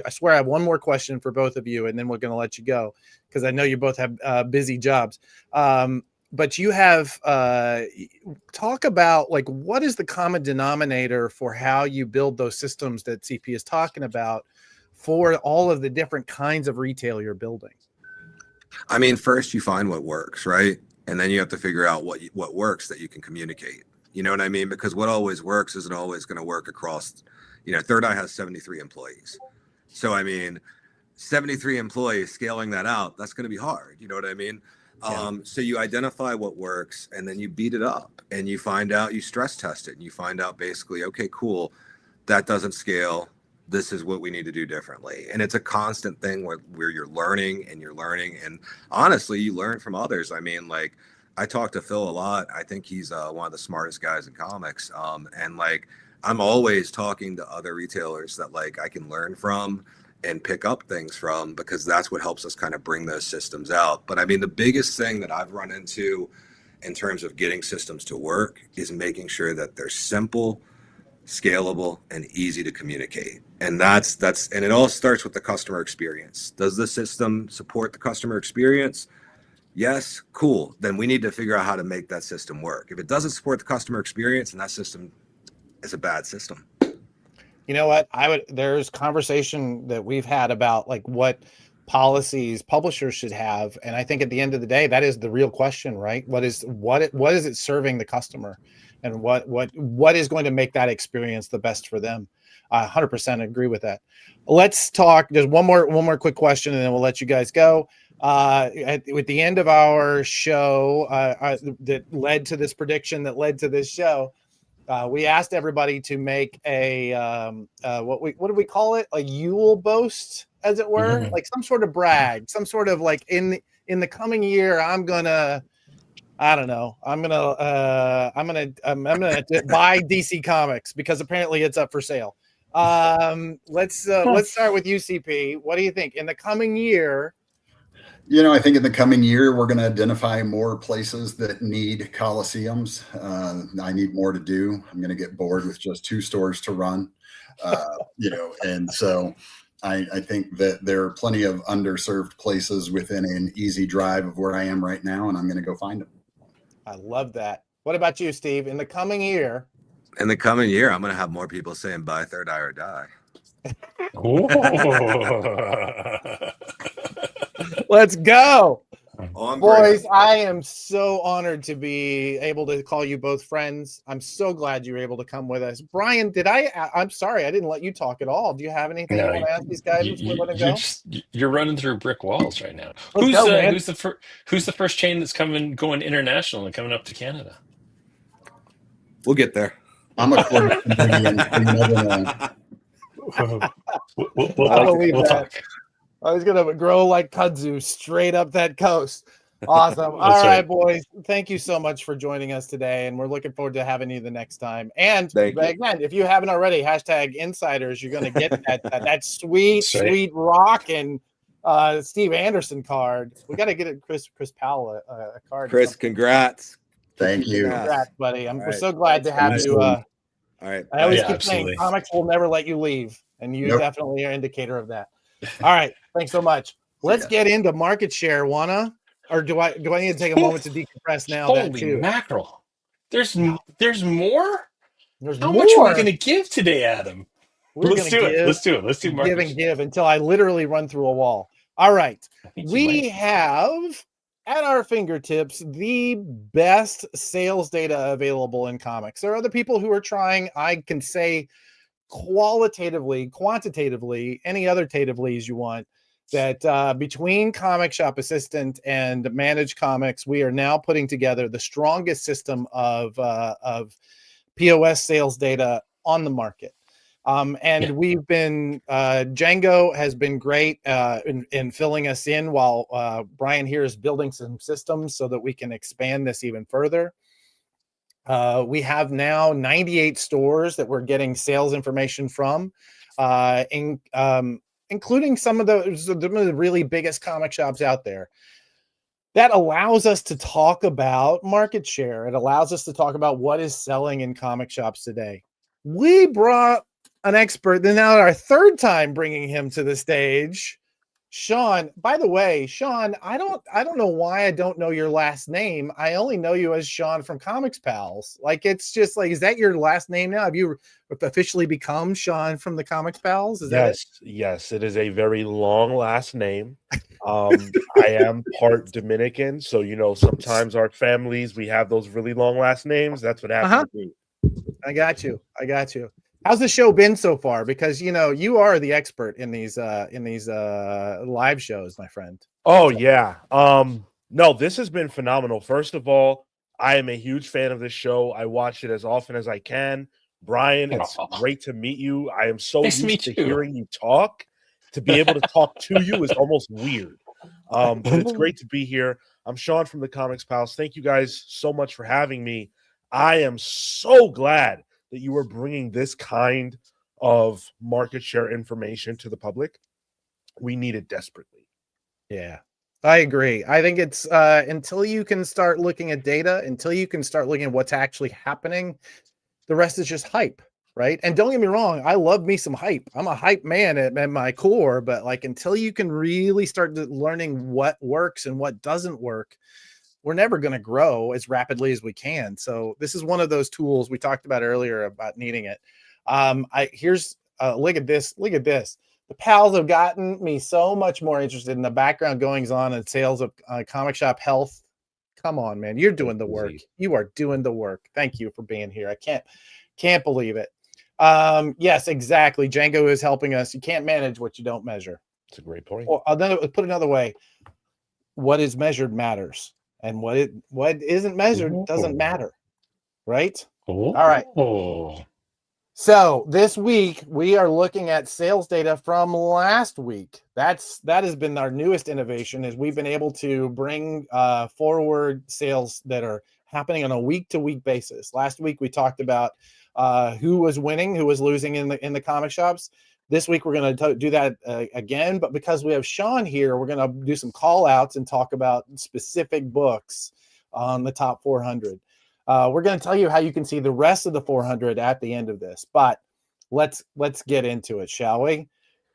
swear I have one more question for both of you, and then we're going to let you go, because I know you both have busy jobs. But you have talk about, like, what is the common denominator for how you build those systems that CP is talking about for all of the different kinds of retail you're building? I mean, first you find what works, right? And then you have to figure out what works that you can communicate. You know what I mean? Because what always works isn't always going to work across, Third Eye has 73 employees. So, 73 employees, scaling that out, that's going to be hard. You know what I mean? Yeah. So you identify what works, and then you beat it up, and you find out, you stress test it, and you find out basically, okay, cool, that doesn't scale. This is what we need to do differently. And it's a constant thing where you're learning. And honestly, you learn from others. I talk to Phil a lot. I think he's one of the smartest guys in comics. And I'm always talking to other retailers that I can learn from and pick up things from, because that's what helps us kind of bring those systems out. But the biggest thing that I've run into in terms of getting systems to work is making sure that they're simple, scalable, and easy to communicate. And that's and it all starts with the customer experience. Does the system support the customer experience? Yes, cool. Then we need to figure out how to make that system work. If it doesn't support the customer experience, and that system is a bad system. You know what? There's conversation that we've had about like what policies publishers should have, and I think at the end of the day, that is the real question, right? What is it serving the customer, and what is going to make that experience the best for them? I 100% agree with that. Let's talk. There's one more quick question, and then we'll let you guys go. At the end of our show, that led to this prediction, that led to this show. We asked everybody to make a what do we call it? A Yule boast, as it were, like some sort of brag, some sort of like in the coming year, I'm gonna buy DC Comics because apparently it's up for sale. Let's start with UCP. What do you think in the coming year? I think in the coming year, we're going to identify more places that need coliseums. I need more to do. I'm going to get bored with just 2 stores to run, and so I think that there are plenty of underserved places within an easy drive of where I am right now, and I'm going to go find them. I love that. What about you, Steve? In the coming year? In the coming year, I'm going to have more people saying buy Third Eye or die. Let's go. Boys, Great. I am so honored to be able to call you both friends. I'm so glad you were able to come with us. Brian, I'm sorry, I didn't let you talk at all. Do you have anything you want to ask these guys before we let them go? You're running through brick walls right now. Let's go, man. Who's the first chain that's going international and coming up to Canada? We'll get there. I'm a quarter Canadian. We'll talk. I was gonna grow like kudzu straight up that coast. Awesome. All right, boys. Thank you so much for joining us today, and we're looking forward to having you the next time. And again, if you haven't already, #insiders, you're gonna get that sweet Rock and Steve Anderson card. We got to get Chris Powell a card. Chris, congrats. Thank you. Congrats, buddy. We're so glad to have you. All right. I always keep saying comics will never let you leave, and you definitely are an indicator of that. All right. Thanks so much. Let's get into market share, or do I need to take a moment to decompress now? Holy mackerel. There's more? There's How more. much are we going to give today, Adam? Let's do it. Let's do market share. Give until I literally run through a wall. All right. We have at our fingertips the best sales data available in comics. There are other people who are trying, I can say qualitatively, quantitatively, any other tatively you want, that between Comic Shop Assistant and Managed Comics, we are now putting together the strongest system of POS sales data on the market. We've been Django has been great in filling us in while Brian here is building some systems so that we can expand this even further. We have now 98 stores that we're getting sales information from, including some of the really biggest comic shops out there. That allows us to talk about market share. It allows us to talk about what is selling in comic shops today. We brought an expert, then now our third time bringing him to the stage, Sean. By the way, Sean, I don't know why I don't know your last name. I only know you as Sean from Comics Pals. Like, it's just like, is that your last name now? Have you officially become Sean from the Comics Pals? Yes, it is a very long last name. I am part Dominican, so sometimes our families, we have those really long last names. That's what happened to me. I got you. How's the show been so far? Because you are the expert in these live shows, my friend. Oh yeah. No, this has been phenomenal. First of all, I am a huge fan of this show. I watch it as often as I can. Brian, it's great to meet you. I am so used to hearing you talk. To be able to talk to you is almost weird. But it's great to be here. I'm Sean from the Comics Pals. Thank you guys so much for having me. I am so glad that you are bringing this kind of market share information to the public. We need it desperately. Yeah, I agree. I think it's until you can start looking at data, until you can start looking at what's actually happening, the rest is just hype. right? And don't get me wrong, I love me some hype. I'm a hype man at my core, but like until you can really start learning what works and what doesn't work, we're never going to grow as rapidly as we can. So this is one of those tools we talked about earlier about needing it. Here's look at this. Look at this. The pals have gotten me so much more interested in the background goings on and sales of comic shop health. Come on, man. You're doing the work. You are doing the work. Thank you for being here. I can't believe it. Yes, exactly. Django is helping us. You can't manage what you don't measure. It's a great point. Or put another way, what is measured matters. And what isn't measured doesn't matter, right? Oh. All right. So this week we are looking at sales data from last week. That has been our newest innovation, is we've been able to bring forward sales that are happening on a week-to-week basis. Last week we talked about who was winning, who was losing in the comic shops. This week, we're going to do that again, but because we have Sean here, we're going to do some call outs and talk about specific books on the top 400. We're going to tell you how you can see the rest of the 400 at the end of this, but let's get into it, shall we?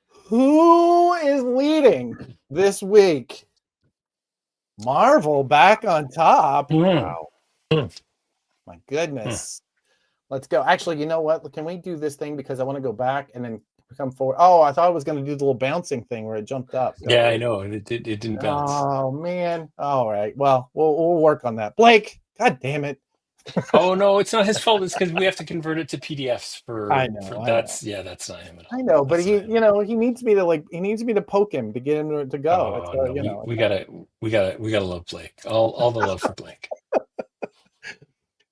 Who is leading this week? Marvel back on top. Wow. My goodness. Let's go. Actually, you know what? Can we do this thing because I want to go back and then come forward? Oh, I thought I was going to do the little bouncing thing where it jumped up. Yeah, I know. It didn't bounce. Oh, man. All right. Well, we'll work on that. Blake, God damn it. Oh, no, it's not his fault. It's because we have to convert it to PDFs I know. That's not him at all. I know, but That's he needs me to poke him to get him to go. Oh, no, we gotta love Blake. All the love for Blake.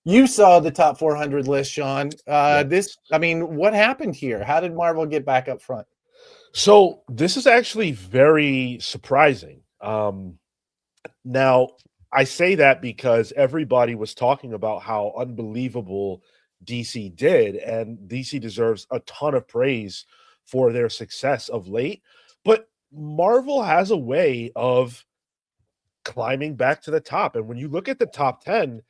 You saw the top 400 list, Sean. Yes. What happened here? How did Marvel get back up front? So this is actually very surprising. Now, I say that because everybody was talking about how unbelievable DC did, and DC deserves a ton of praise for their success of late. But Marvel has a way of climbing back to the top. And when you look at the top 10,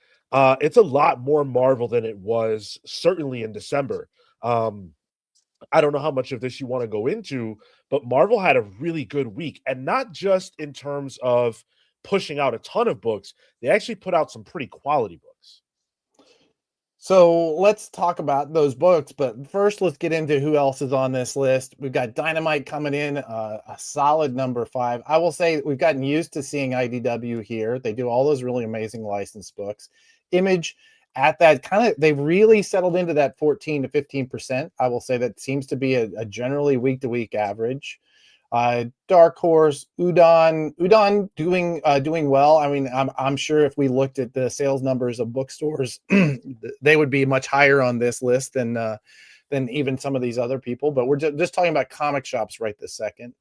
it's a lot more Marvel than it was certainly in December. I don't know how much of this you want to go into, but Marvel had a really good week, and not just in terms of pushing out a ton of books. They actually put out some pretty quality books. So let's talk about those books, but first let's get into who else is on this list. We've got Dynamite coming in, a solid number 5. I will say we've gotten used to seeing IDW here. They do all those really amazing licensed books. Image at that kind of, they've really settled into that 14 to 15%. I will say that seems to be a generally week-to-week average. Dark Horse, Udon doing well. I mean, I'm sure if we looked at the sales numbers of bookstores, they would be much higher on this list than even some of these other people. But we're just talking about comic shops right this second.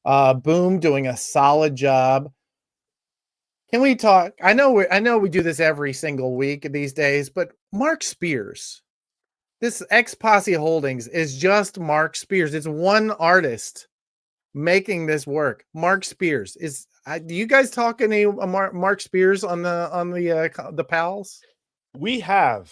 Boom doing a solid job. Can we talk? I know we do this every single week these days, but Mark Spears, this X Posse Holdings is just Mark Spears. It's one artist making this work. Mark Spears do you guys talk any Mark Spears on the pals? We have,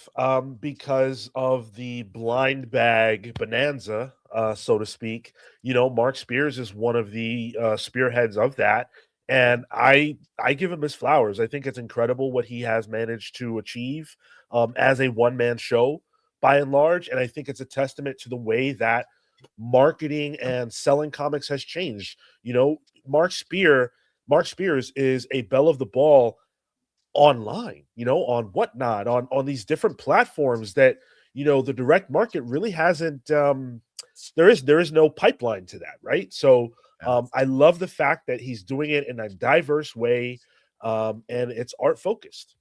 because of the blind bag bonanza, so to speak. Mark Spears is one of the spearheads of that, and I give him his flowers. I think it's incredible what he has managed to achieve as a one-man show by and large, and I think it's a testament to the way that marketing and selling comics has changed. Mark Spears is a belle of the ball online, on Whatnot, on these different platforms that, the direct market really hasn't, there is no pipeline to that. Right. So I love the fact that he's doing it in a diverse way. And it's art focused.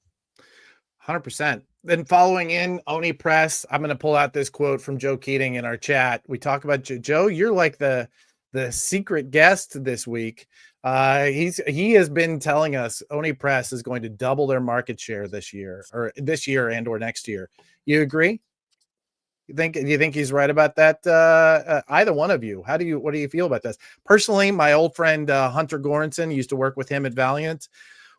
100%. Then following in Oni Press, I'm going to pull out this quote from Joe Keating in our chat. We talk about Joe. You're like the secret guest this week. He has been telling us Oni Press is going to double their market share this year and or next year. You agree? Do you think he's right about that? Either one of you. What do you feel about this? Personally, my old friend Hunter Goranson used to work with him at Valiant.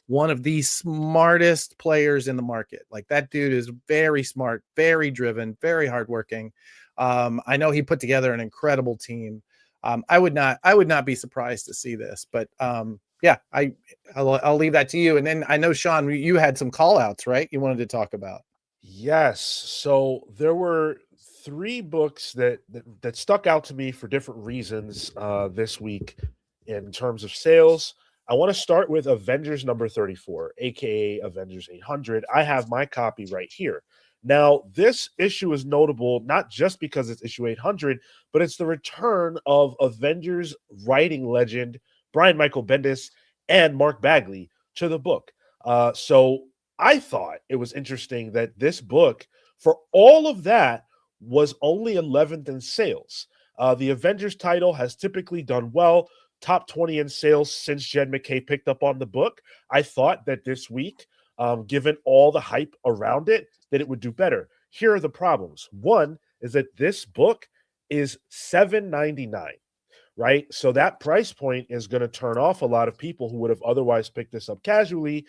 one of the smartest players in the market. Like, that dude is very smart, very driven, very hardworking. I know he put together an incredible team. I would not be surprised to see this, but yeah, I'll leave that to you. And then I know, Sean, you had some call outs, right? You wanted to talk about. Yes. So there were three books that stuck out to me for different reasons this week in terms of sales. I want to start with Avengers number 34, aka Avengers 800. I have my copy right here. Now, this issue is notable not just because it's issue 800, but it's the return of Avengers writing legend Brian Michael Bendis and Mark Bagley to the book. So I thought it was interesting that this book, for all of that, was only 11th in sales. The Avengers title has typically done well, top 20 in sales since Jed McKay picked up on the book. I thought that this week, given all the hype around it, that it would do better. Here are the problems. One is that this book is $7.99, right? So that price point is going to turn off a lot of people who would have otherwise picked this up casually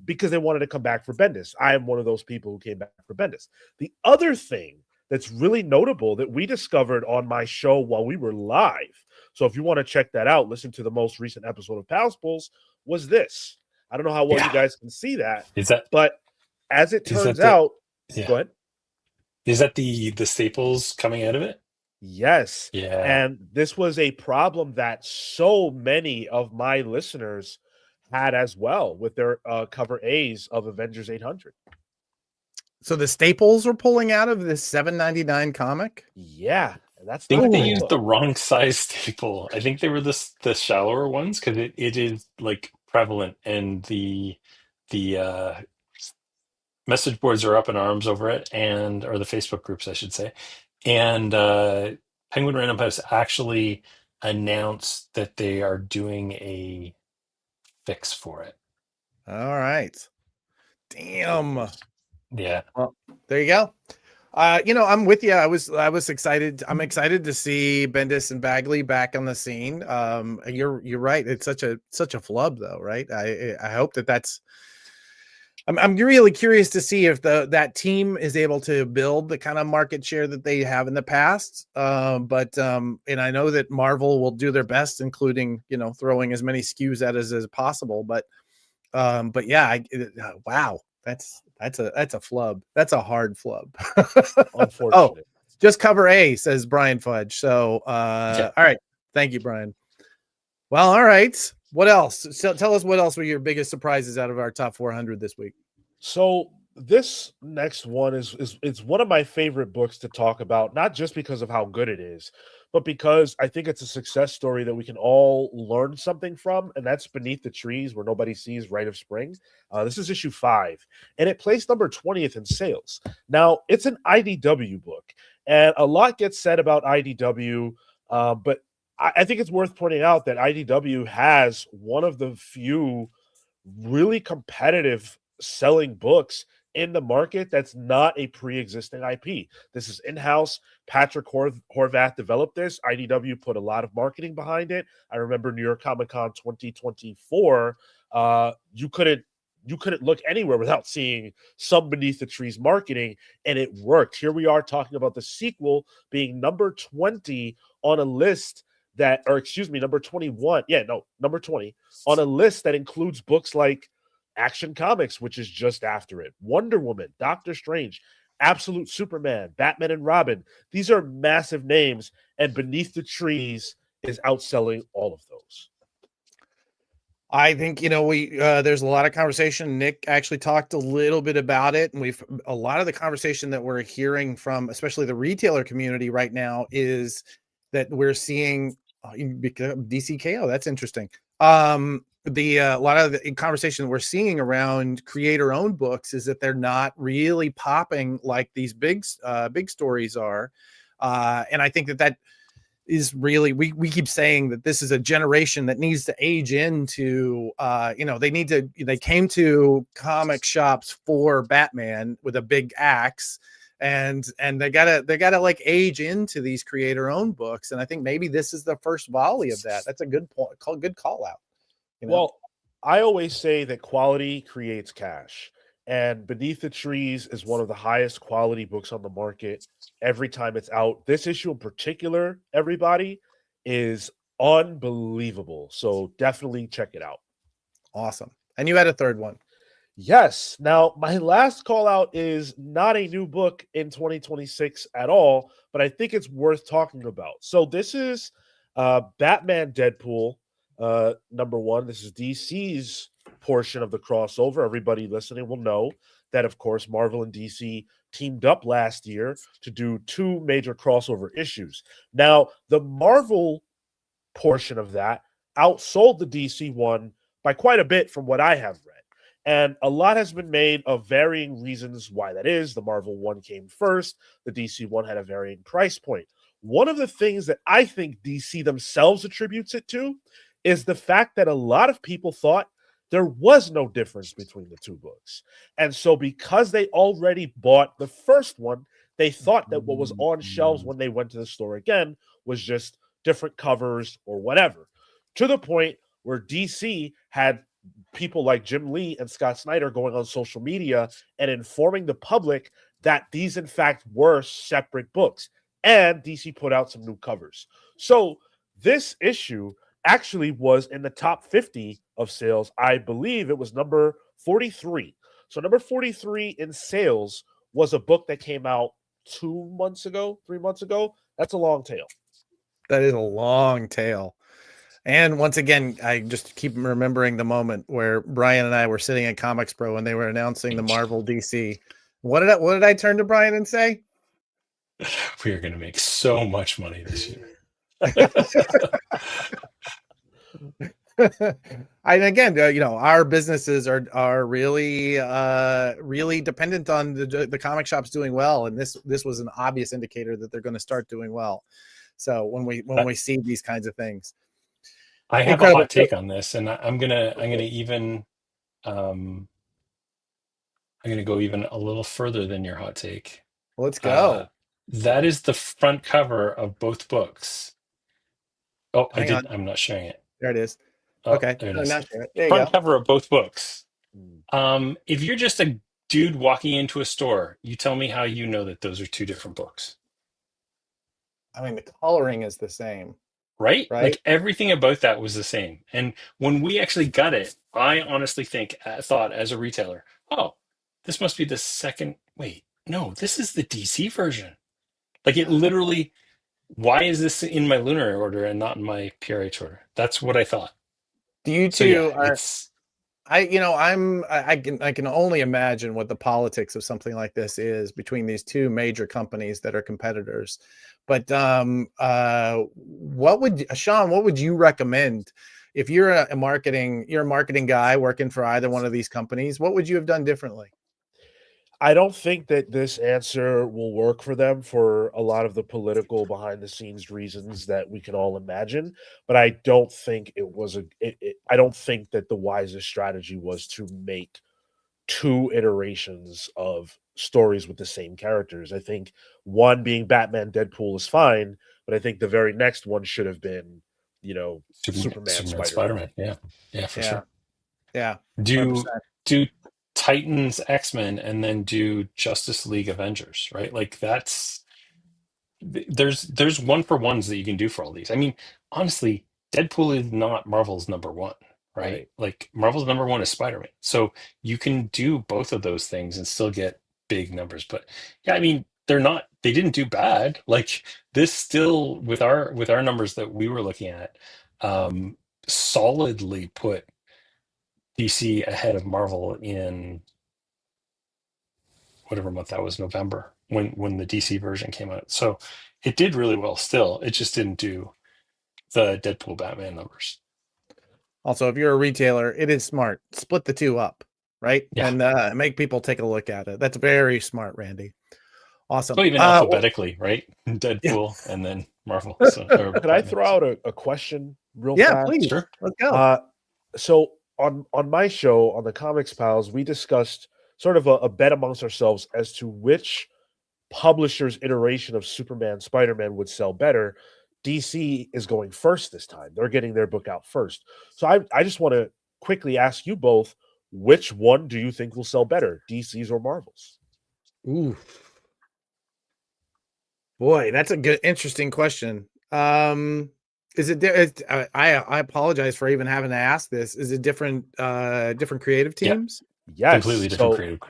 because they wanted to come back for Bendis. I am one of those people who came back for Bendis. The other thing that's really notable that we discovered on my show while we were live, so if you want to check that out, listen to the most recent episode of Pals Pulls, was this. I don't know how well you guys can see that, but as it turns out, go ahead. Is that the staples coming out of it? Yes. Yeah. And this was a problem that so many of my listeners had as well with their cover A's of Avengers 800. So the staples were pulling out of this $7.99 comic? Yeah. That's I think they used the wrong size staple. I think they were the shallower ones because it is like prevalent, and the message boards are up in arms over it, or the Facebook groups, I should say. And Penguin Random House actually announced that they are doing a fix for it. All right. Damn. Yeah. Well, there you go. I'm with you. I was excited. I'm excited to see Bendis and Bagley back on the scene. You're right. It's such a flub though, right? I hope that's. I'm really curious to see if that team is able to build the kind of market share that they have in the past. But and I know that Marvel will do their best, including throwing as many SKUs at us as possible. But yeah, wow. That's a flub. That's a hard flub. Unfortunate. Just cover A, says Brian Fudge. So all right. Thank you, Brian. Well, all right. What else? So tell us what else were your biggest surprises out of our top 400 this week. So this next one is one of my favorite books to talk about, not just because of how good it is, but because I think it's a success story that we can all learn something from, and that's Beneath the Trees Where Nobody Sees Rite of Spring. This is issue 5, and it placed number 20th in sales. Now, it's an IDW book, and a lot gets said about IDW, but I think it's worth pointing out that IDW has one of the few really competitive selling books in the market that's not a pre-existing IP. This is in-house. Patrick Horvath developed this. IDW put a lot of marketing behind it. I remember New York Comic Con 2024. You couldn't look anywhere without seeing some Beneath the Trees marketing, and it worked. Here we are talking about the sequel being number 20 on a list number 21. Yeah, no, number 20 on a list that includes books like Action Comics, which is just after it, Wonder Woman, Doctor Strange, Absolute Superman, Batman and Robin. These are massive names, and Beneath the Trees is outselling all of those. I think there's a lot of conversation. Nick actually talked a little bit about it, and a lot of the conversation that we're hearing from especially the retailer community right now is that we're seeing DCKO. That's interesting. A lot of the conversation we're seeing around creator-owned books is that they're not really popping like these big stories are, and I think that is really we keep saying that this is a generation that needs to age into they came to comic shops for Batman with a big axe, and they gotta like age into these creator-owned books, and I think maybe this is the first volley of that. That's a good point. Good call out. Well, I always say that quality creates cash. And Beneath the Trees is one of the highest quality books on the market every time it's out. This issue in particular, everybody, is unbelievable. So definitely check it out. Awesome. And you had a third one. Yes. Now, my last call out is not a new book in 2026 at all, but I think it's worth talking about. So this is Batman Deadpool number one. This is DC's portion of the crossover. Everybody listening will know that, of course, Marvel and DC teamed up last year to do two major crossover issues. Now, the Marvel portion of that outsold the DC one by quite a bit from what I have read. And a lot has been made of varying reasons why that is. The Marvel one came first. The DC one had a varying price point. One of the things that I think DC themselves attributes it to is the fact that a lot of people thought there was no difference between the two books. And so because they already bought the first one, they thought that what was on shelves when they went to the store again was just different covers or whatever. To the point where DC had people like Jim Lee and Scott Snyder going on social media and informing the public that these, in fact, were separate books. And DC put out some new covers. So this issue actually was in the top 50 of sales. I believe it was number 43. So number 43 in sales was a book that came out 3 months ago. That's a long tail. That is a long tail. And once again, I just keep remembering the moment where Brian and I were sitting at Comics Pro when they were announcing the Marvel DC. What did I turn to Brian and say? We are going to make so much money this year. And again, our businesses are really really dependent on the comic shops doing well, and this was an obvious indicator that they're going to start doing well. So when we see these kinds of things. I have a hot take on this, and I'm gonna go even a little further than your hot take. Let's go. That is the front cover of both books. Oh, I'm not sharing it. There it is. Oh, okay. There it is. There Front cover of both books. If you're just a dude walking into a store, you tell me how you know that those are two different books. I mean, the coloring is the same. Right? Like everything about that was the same. And when we actually got it, I honestly thought as a retailer, oh, this must be the second. Wait, no, this is the DC version. Like it literally, why is this in my Lunar order and not in my PRH order? That's what I thought. Do you two I can only imagine what the politics of something like this is between these two major companies that are competitors. But Sean, what would you recommend if you're a marketing guy working for either one of these companies? What would you have done differently? I don't think that this answer will work for them for a lot of the political behind the scenes reasons that we can all imagine. But I don't think I don't think that the wisest strategy was to make two iterations of stories with the same characters. I think one being Batman Deadpool is fine, but I think the very next one should have been, Superman Spider-Man. Yeah, for sure. Yeah. Do Titans X-Men and then do Justice League Avengers, right? Like there's one for ones that you can do for all these. I mean, honestly, Deadpool is not Marvel's number one, right? Like Marvel's number one is Spider-Man. So you can do both of those things and still get big numbers. But yeah, I mean, they didn't do bad. Like this still with our numbers that we were looking at, solidly put DC ahead of Marvel in whatever month that was, November, when the DC version came out. So it did really well still. It just didn't do the Deadpool Batman numbers. Also, if you're a retailer, it is smart. Split the two up, right? Yeah. And make people take a look at it. That's very smart, Randy. Awesome. So even alphabetically, right? Deadpool and then Marvel. So, could I throw out a question real fast? Yeah, please. Sure. Let's go. So on my show, on the Comics Pals, we discussed sort of a bet amongst ourselves as to which publisher's iteration of Superman Spider-Man would sell better. DC is going first this time. They're getting their book out first. So I just want to quickly ask you both, which one do you think will sell better, DC's or Marvel's? Ooh, boy, that's a good, interesting question. Is it? I apologize for even having to ask this. Is it different creative Yeah. teams? Yes. Completely different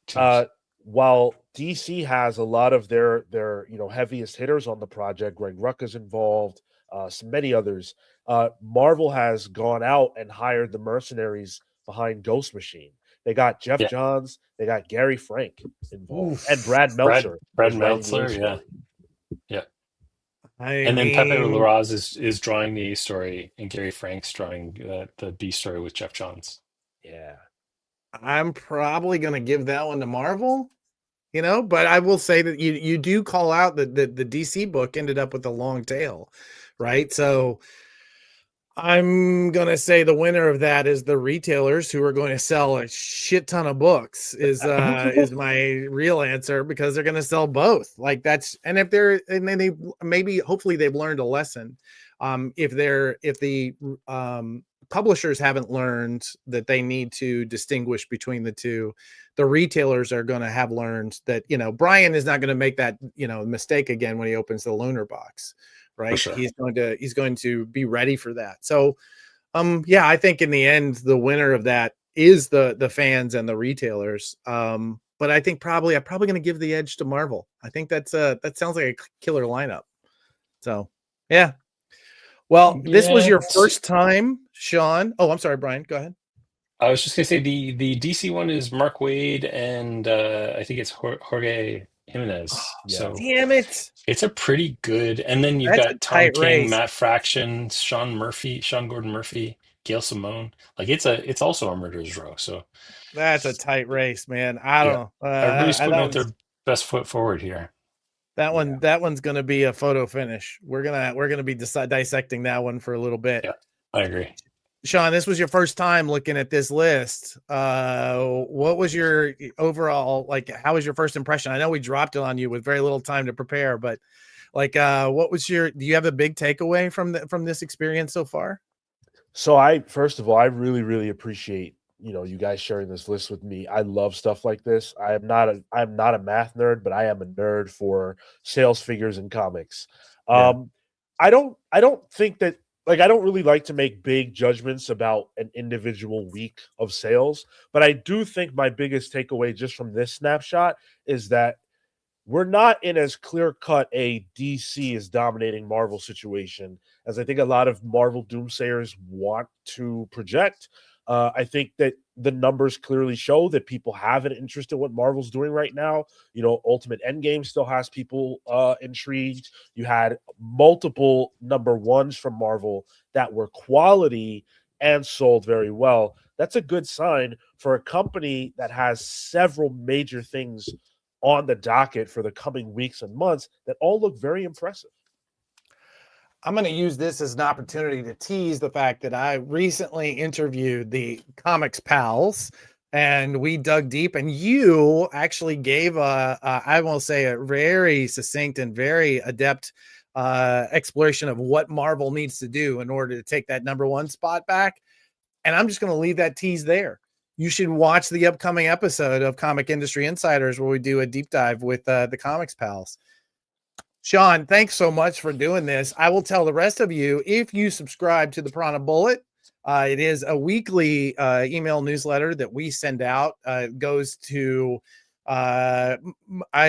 teams. While DC has a lot of their heaviest hitters on the project, Greg Rucka is involved, many others. Marvel has gone out and hired the mercenaries behind Ghost Machine. They got Jeff Johns, they got Gary Frank involved, and Brad Meltzer. Brad who's writing the Meltzer, A yeah. story. Yeah. Then Pepe Larraz is drawing the A story, and Gary Frank's drawing the B story with Jeff Johns. Yeah. I'm probably going to give that one to Marvel, but I will say that you do call out that the DC book ended up with a long tail, right? So I'm going to say the winner of that is the retailers who are going to sell a shit ton of books is my real answer, because they're going to sell both. Like and then they maybe hopefully they've learned a lesson. If the publishers haven't learned that they need to distinguish between the two, the retailers are going to have learned that, Brian is not going to make that, mistake again when he opens the Lunar box, right? Sure. He's going to be ready for that. So, I think in the end, the winner of that is the fans and the retailers. But I think I'm probably going to give the edge to Marvel. I think that sounds like a killer lineup. So, yeah. Well, this was your first time, Sean. Oh, I'm sorry, Brian. Go ahead. I was just gonna say the DC one is Mark Waid and I think it's Jorge Jimenez. So damn it, it's a pretty good. And then you've got Tom King, Matt Fraction, Sean Gordon Murphy, Gail Simone. Like it's also a murderer's row. So that's a tight race, man. I don't know. Everybody's putting out their best foot forward here. That one's gonna be a photo finish. We're gonna be dissecting that one for a little bit. Yeah, I agree. Sean, this was your first time looking at this list. What was your overall, how was your first impression? I know we dropped it on you with very little time to prepare, but what was do you have a big takeaway from this experience so far? So first of all, I really, really appreciate, you guys sharing this list with me. I love stuff like this. I'm not a math nerd, but I am a nerd for sales figures in comics. I don't think that, I don't really like to make big judgments about an individual week of sales, but I do think my biggest takeaway just from this snapshot is that we're not in as clear-cut a DC is dominating Marvel situation as I think a lot of Marvel doomsayers want to project. I think that the numbers clearly show that people have an interest in what Marvel's doing right now. Ultimate Endgame still has people intrigued. You had multiple number ones from Marvel that were quality and sold very well. That's a good sign for a company that has several major things on the docket for the coming weeks and months that all look very impressive. I'm going to use this as an opportunity to tease the fact that I recently interviewed the Comics Pals, and we dug deep, and you actually gave I will say a very succinct and very adept exploration of what Marvel needs to do in order to take that number one spot back. And I'm just going to leave that tease there. You should watch the upcoming episode of Comic Industry Insiders where we do a deep dive with the Comics Pals. Sean, thanks so much for doing this. I will tell the rest of you, if you subscribe to the Piranha Bullet, it is a weekly email newsletter that we send out. It goes to a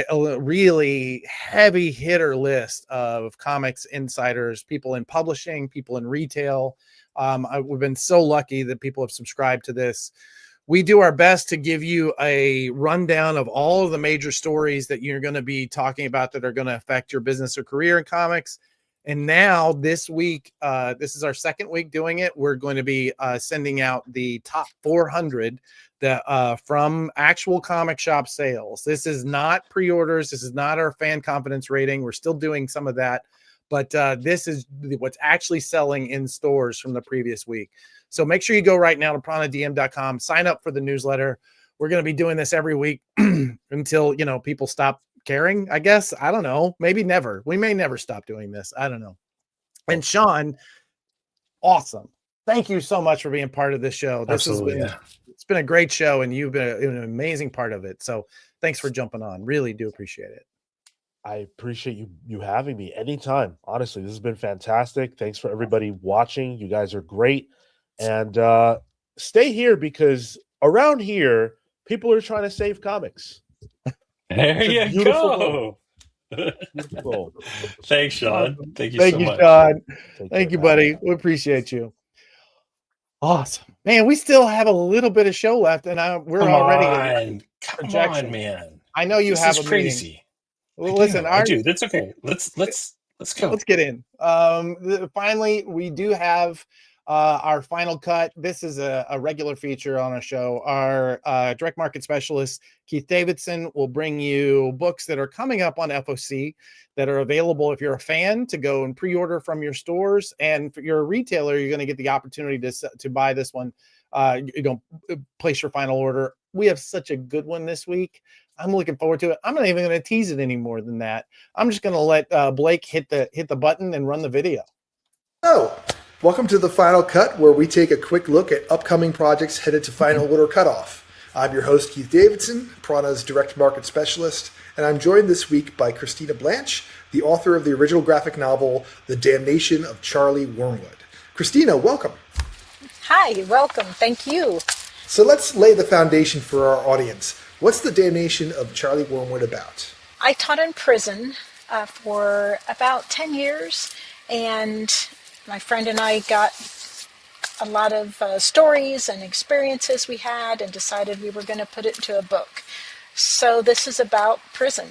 really heavy hitter list of comics insiders, people in publishing, people in retail. We've been so lucky that people have subscribed to this. We do our best to give you a rundown of all of the major stories that you're going to be talking about that are going to affect your business or career in comics. And now this week, this is our second week doing it. We're going to be sending out the top 400 that from actual comic shop sales. This is not pre-orders. This is not our fan confidence rating. We're still doing some of that. But this is what's actually selling in stores from the previous week. So make sure you go right now to piranhadm.com, sign up for the newsletter. We're going to be doing this every week until, people stop caring, I guess. I don't know. Maybe never. We may never stop doing this. I don't know. And Sean, awesome. thank you so much for being part of this show. This Absolutely, has been it's been a great show, and you've been an amazing part of it. So thanks for jumping on. Really do appreciate it. I appreciate you having me anytime. Honestly, this has been fantastic. Thanks for everybody watching. You guys are great. And stay here because around here, people are trying to save comics. There It's a you beautiful go. goal. Beautiful goal. Thanks, Sean. Awesome. Thank you Thank so you, much. Sean. Take Thank care, you, man. buddy. We appreciate you. Awesome, man. We still have a little bit of show left, and we're Come already at on. Come projection. on, man. I know you This have is a meeting. crazy. Well, listen, I do. That's okay. Let's go. let's get in. Finally, we do have our final cut. This is a regular feature on our show. Our direct market specialist, Keith Davidson, will bring you books that are coming up on FOC that are available if you're a fan to go and pre-order from your stores. And if you're a retailer, you're going to get the opportunity to buy this one. Place your final order. We have such a good one this week. I'm looking forward to it. I'm not even going to tease it any more than that. I'm just going to let Blake hit the button and run the video. Oh, welcome to the Final Cut, where we take a quick look at upcoming projects headed to final order cutoff. I'm your host, Keith Davidson, Prana's direct market specialist, and I'm joined this week by Christina Blanche, the author of the original graphic novel, The Damnation of Charlie Wormwood. Christina, welcome. Hi, welcome. Thank you. So let's lay the foundation for our audience. What's The Damnation of Charlie Wormwood about? I taught in prison for about 10 years, and my friend and I got a lot of stories and experiences we had and decided we were going to put it into a book. So this is about prison.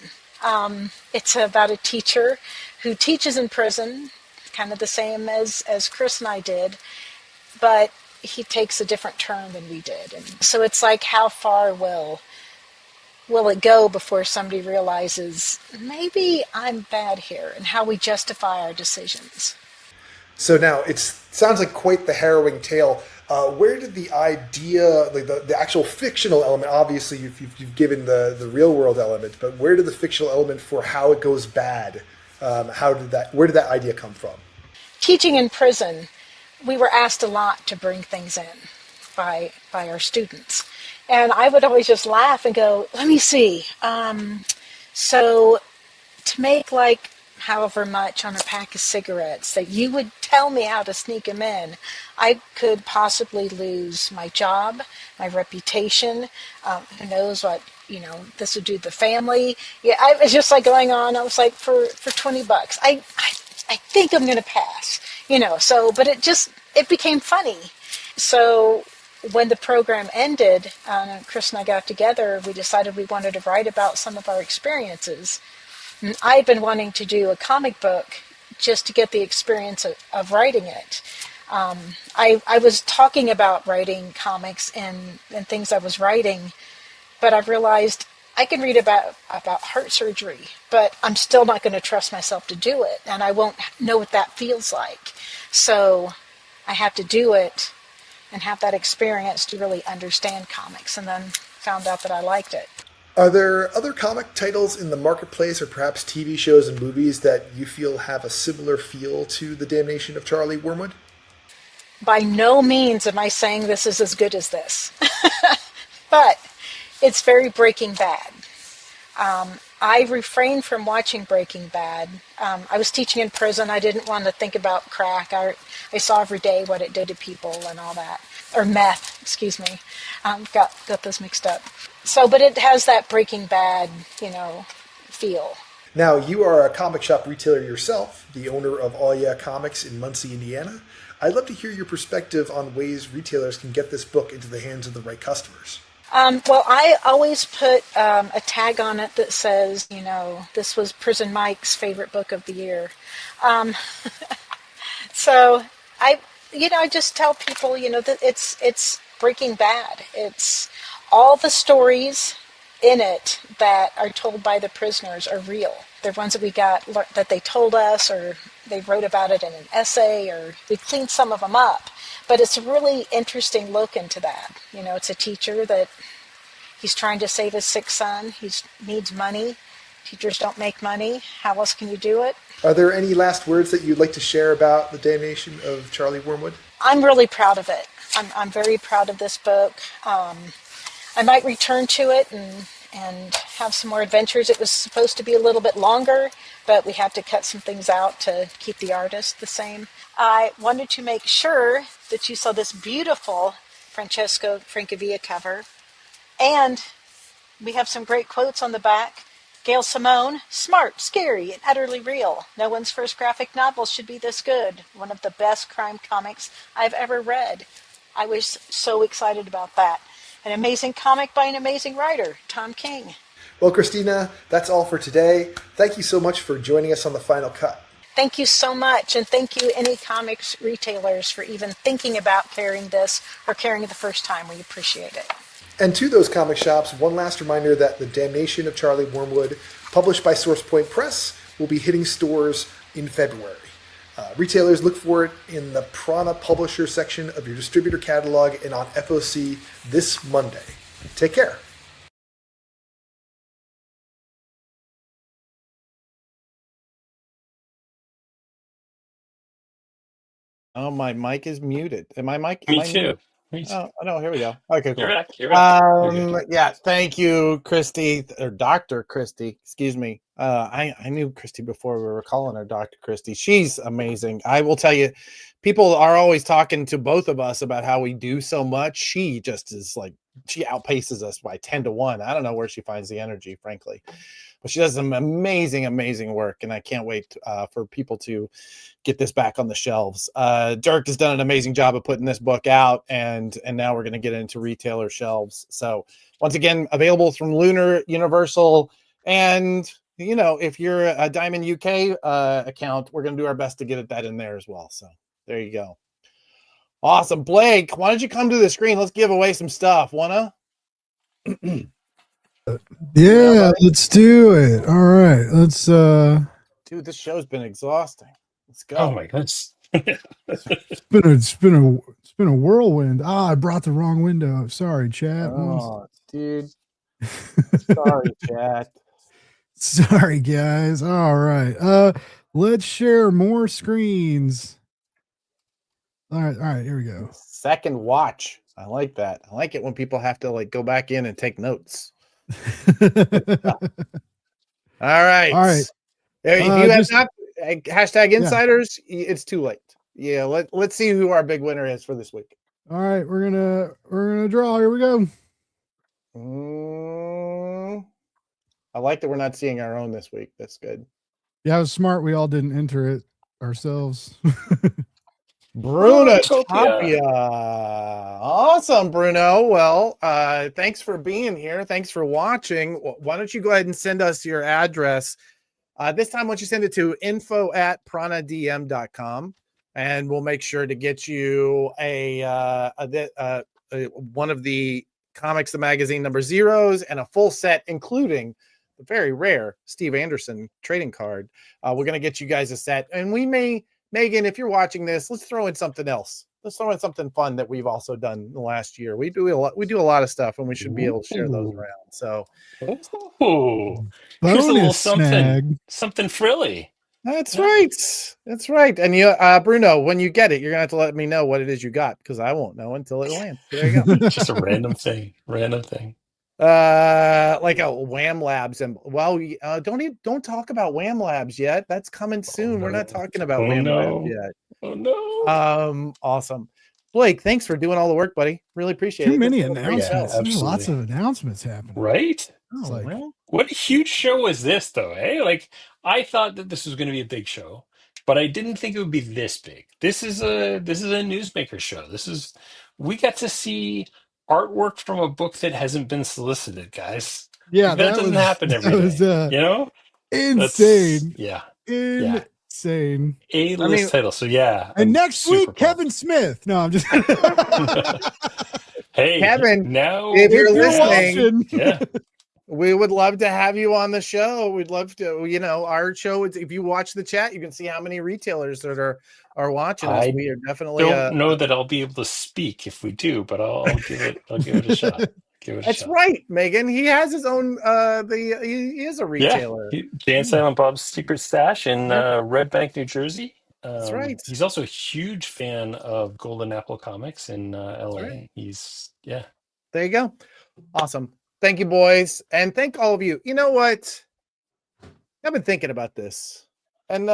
It's about a teacher who teaches in prison, kind of the same as Chris and I did, but he takes a different turn than we did. And so it's like, how far will it go before somebody realizes maybe I'm bad here, and how we justify our decisions. So now it sounds like quite the harrowing tale. Where did the idea, like the actual fictional element, obviously you've given the real world element, but where did the fictional element for how it goes bad, where did that idea come from? Teaching in prison, we were asked a lot to bring things in by our students. And I would always just laugh and go, let me see. So to make like however much on a pack of cigarettes that you would tell me how to sneak them in, I could possibly lose my job, my reputation. Who knows what, this would do to the family. Yeah, I was just like going on. I was like, for $20, I think I'm going to pass, so, but it became funny. So when the program ended, Chris and I got together, we decided we wanted to write about some of our experiences. And I had been wanting to do a comic book just to get the experience of writing it. I was talking about writing comics and things I was writing, but I realized I can read about heart surgery, but I'm still not going to trust myself to do it, and I won't know what that feels like. So I have to do it and have that experience to really understand comics, and then found out that I liked it. Are there other comic titles in the marketplace, or perhaps TV shows and movies that you feel have a similar feel to The Damnation of Charlie Wormwood? By no means am I saying this is as good as this, but it's very Breaking Bad. I refrained from watching Breaking Bad. I was teaching in prison. I didn't want to think about crack. I saw every day what it did to people and all that. Or meth, excuse me. Got those mixed up. So, but it has that Breaking Bad, feel. Now, you are a comic shop retailer yourself, the owner of All Yeah Comics in Muncie, Indiana. I'd love to hear your perspective on ways retailers can get this book into the hands of the right customers. Well, I always put a tag on it that says, this was Prison Mike's favorite book of the year. So I just tell people, that it's Breaking Bad. It's all the stories in it that are told by the prisoners are real. They're ones that we got that they told us, or they wrote about it in an essay, or we cleaned some of them up. But it's a really interesting look into that. It's a teacher that he's trying to save his sick son. He needs money, Teachers don't make money. How else can you do it? Are there any last words that you'd like to share about the damnation of Charlie Wormwood? I'm really proud of it. I'm very proud of this book. I might return to it and have some more adventures. It was supposed to be a little bit longer, but we had to cut some things out to keep the artist the same. I wanted to make sure that you saw this beautiful Francesco Francavilla cover, and we have some great quotes on the back. Gail Simone, smart, scary, and utterly real. No one's first graphic novel should be this good. One of the best crime comics I've ever read. I was so excited about that. An amazing comic by an amazing writer, Tom King. Well, Christina, that's all for today. Thank you so much for joining us on The Final Cut. Thank you so much, and thank you any comics retailers for even thinking about carrying this or carrying it the first time. We appreciate it. And to those comic shops, one last reminder that The Damnation of Charlie Wormwood, published by SourcePoint Press, will be hitting stores in February. Retailers, look for it in the Prana Publisher section of your distributor catalog and on FOC this Monday. Take care. Oh, my mic is muted. Am I mic? Me am I too. muted? Me too. Oh, no, here we go. Okay, cool. You're back. You're back. You're good. Yeah, thank you, Christy, or Dr. Christy, excuse me. I knew Christy before we were calling her Dr. Christy. She's amazing. I will tell you, people are always talking to both of us about how we do so much. She just is like, she outpaces us by 10 to 1. I don't know where she finds the energy, frankly. But she does some amazing, amazing work, and I can't wait for people to get this back on the shelves. Dirk has done an amazing job of putting this book out, and now we're going to get into retailer shelves. So once again, available from Lunar, Universal, and you know, if you're a Diamond UK account, we're going to do our best to get that in there as well. So there you go. Awesome. Blake, why don't you come to the screen? Let's give away some stuff. Wanna? Yeah, let's do it. All right, let's Dude, this show's been exhausting. Let's go. Oh my goodness. it's been a whirlwind. I brought the wrong window. Sorry, chat. Oh, dude. Sorry, chat. Sorry, guys. All right. Let's share more screens. All right, here we go. Second watch. I like that. I like it when people have to like go back in and take notes. All right. If you have not hashtag insiders, it's too late. Yeah, let's see who our big winner is for this week. All right, we're gonna draw. Here we go. I like that we're not seeing our own this week. That's good. Yeah, it was smart. We all didn't enter it ourselves. Bruno Tapia. Awesome, Bruno. Well, thanks for being here. Thanks for watching. Why don't you go ahead and send us your address? This time, why don't you send it to info@pranadm.com, and we'll make sure to get you one of the Comics the Magazine number zeros and a full set, including the very rare Steve Anderson trading card. We're going to get you guys a set, and we may, Megan, if you're watching this, let's throw in something else. Let's throw in something fun that we've also done in the last year. We do a lot of stuff, and we should be able to share those around. So, here's a little something frilly. That's right. That's right. And you, Bruno, when you get it, you're gonna have to let me know what it is you got, because I won't know until it lands. There you go. Just a random thing. Like a Wham Labs, and don't talk about Wham Labs yet. That's coming soon. No. We're not talking about Wham Labs yet. Oh no. Awesome. Blake, thanks for doing all the work, buddy. Really appreciate it. Too many announcements. Yeah, There's lots of announcements happening. Right? Well, what a huge show is this, though, eh? Like, I thought that this was going to be a big show, but I didn't think it would be this big. This is a newsmaker show. We got to see artwork from a book that hasn't been solicited, guys. Yeah, that doesn't happen every day. You know, insane. Insane. Insane. A-list title. So yeah. And next week, Kevin Smith. No, I'm just. Hey, Kevin, now if you're listening, yeah, we would love to have you on the show. We'd love to, our show. If you watch the chat, you can see how many retailers that are watching us. We are definitely don't know that I'll be able to speak if we do, but I'll give it a shot. Give it a That's shot. right, Megan. He has his own. He is a retailer. Jay and Silent Bob's Secret Stash in Yeah. Red Bank, New Jersey. That's right. He's also a huge fan of Golden Apple Comics in LA. right. He's There you go. Awesome. Thank you, boys, and thank all of you. You know what? I've been thinking about this, and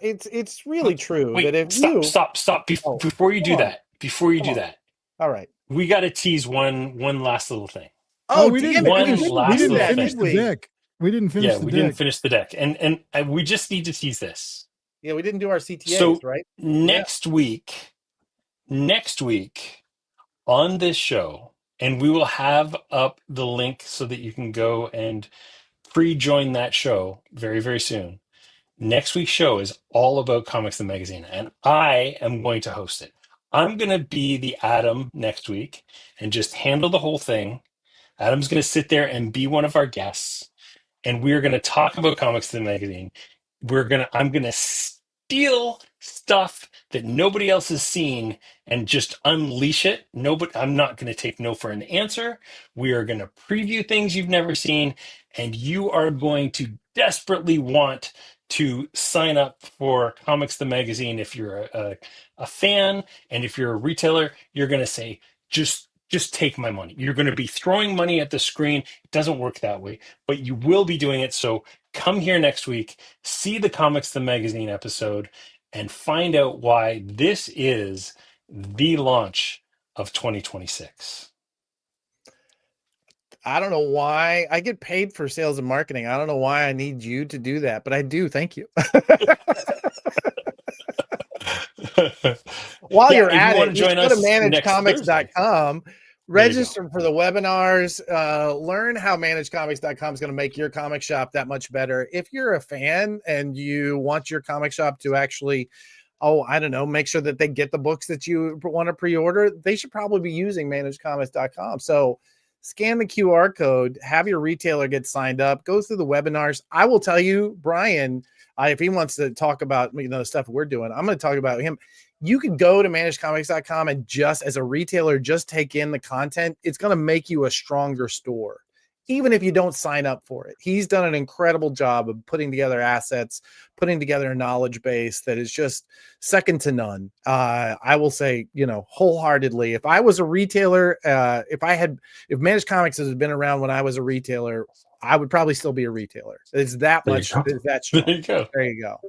it's really true Wait, that if stop before you do come on. that. Before you Come do on. that, all right. we got to tease one last little thing. we damn didn't. it, One We last didn't little finish thing. the deck. We didn't finish the we deck. didn't finish the deck, and we just need to tease this. Yeah, we didn't do our CTAs, So right? next week on this show, and we will have up the link so that you can go and pre-join that show very, very soon. Next week's show is all about Comics the Magazine, and I am going to host it. I'm going to be the Adam next week and just handle the whole thing. Adam's going to sit there and be one of our guests, and we're going to talk about Comics the Magazine. I'm going to steal stuff that nobody else has seen and just unleash it. I'm not going to take no for an answer. We are going to preview things you've never seen, and you are going to desperately want to sign up for Comics the Magazine if you're a fan, and if you're a retailer, you're going to say, just take my money. You're going to be throwing money at the screen. It doesn't work that way, but you will be doing it. So come here next week, see the Comics the Magazine episode, and find out why this is the launch of 2026. I don't know why I get paid for sales and marketing. I don't know why I need you to do that, but I do. Thank you. While you're at it, just go to managecomics.com, register for the webinars, learn how managecomics.com is going to make your comic shop that much better. If you're a fan and you want your comic shop to actually, make sure that they get the books that you want to pre-order, they should probably be using managecomics.com. So scan the QR code, have your retailer get signed up, go through the webinars. I will tell you, Brian, if he wants to talk about the stuff we're doing, I'm going to talk about him. You can go to managecomics.com and just as a retailer, just take in the content. It's going to make you a stronger store, even if you don't sign up for it. He's done an incredible job of putting together assets, putting together a knowledge base that is just second to none. I will say, wholeheartedly, if I was a retailer, if Managed Comics has been around when I was a retailer, I would probably still be a retailer. It's that much. It's that strong. There you go. There you go.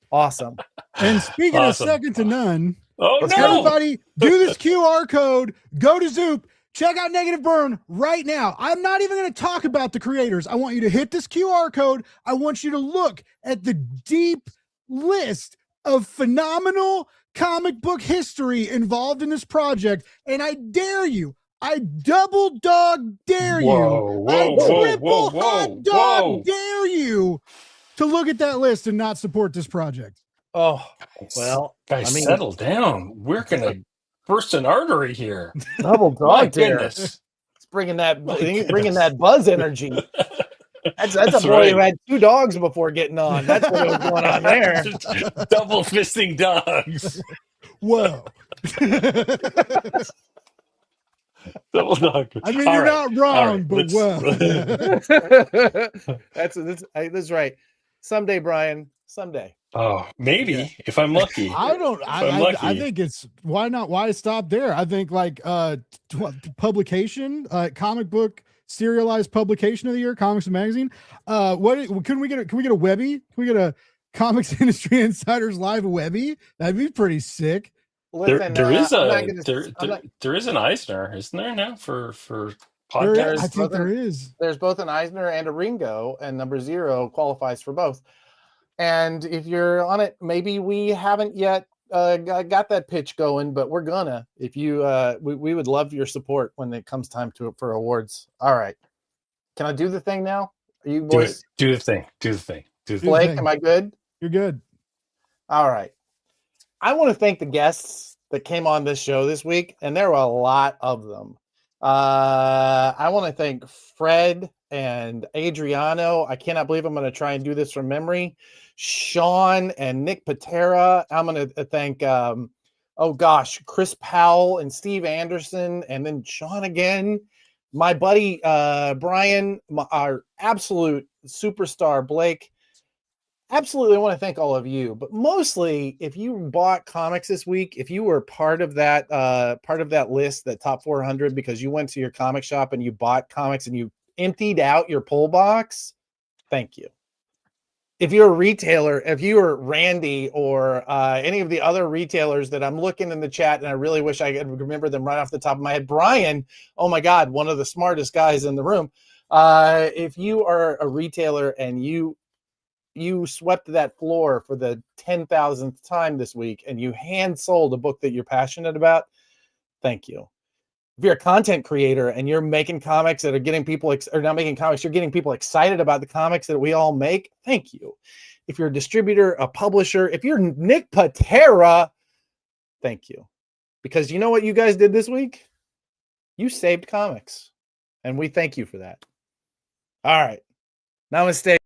Awesome. And speaking of second to none, everybody do this QR code, go to Zoop, check out Negative Burn right now. I'm not even going to talk about the creators. I want you to hit this QR code. I want you to look at the deep list of phenomenal comic book history involved in this project. And I dare you, I double dog dare you, I triple hot dog dare you to look at that list and not support this project. Oh, well, guys, settle down. We're going to burst an artery here. Double dog My dare. goodness. It's bringing that buzz energy. That's a boy right. who had 2 dogs before getting on. That's what was going on there. Double fisting dogs. Whoa. Double dog. I mean, you're not wrong, but whoa. That's right. Someday, Brian. Someday. Oh, maybe if I'm lucky. I think it's why not? Why stop there? I think publication, comic book serialized publication of the year, Comics and Magazine. Can we get a Webby? Can we get a Comics Industry Insiders Live Webby? That'd be pretty sick. Listen, there is an Eisner, isn't there now for podcasts? I think there is. There's both an Eisner and a Ringo, and number 0 qualifies for both. And if you're on it, maybe we haven't yet got that pitch going, but we're gonna. If you, we would love your support when it comes time for awards. All right, can I do the thing now? Are you boys? Do the thing. Blake, am I good? You're good. All right. I want to thank the guests that came on this show this week, and there were a lot of them. I want to thank Fred and Adriano. I cannot believe I'm going to try and do this from memory. Sean and Nick Patera. I'm going to thank, Chris Powell and Steve Anderson, and then Sean again. my buddy Brian, our absolute superstar Blake. Absolutely, I want to thank all of you, but mostly, if you bought comics this week, if you were part of that list, that top 400, because you went to your comic shop and you bought comics and you emptied out your pull box, thank you. If you're a retailer, if you were Randy or any of the other retailers that I'm looking in the chat, and I really wish I could remember them right off the top of my head. Brian, oh my God, one of the smartest guys in the room. If you are a retailer and you swept that floor for the 10,000th time this week and you hand sold a book that you're passionate about, thank you. If you're a content creator and you're making comics that are getting people, or not making comics, you're getting people excited about the comics that we all make, thank you. If you're a distributor, a publisher, if you're Nick Patera, thank you. Because you know what you guys did this week? You saved comics. And we thank you for that. All right. Namaste.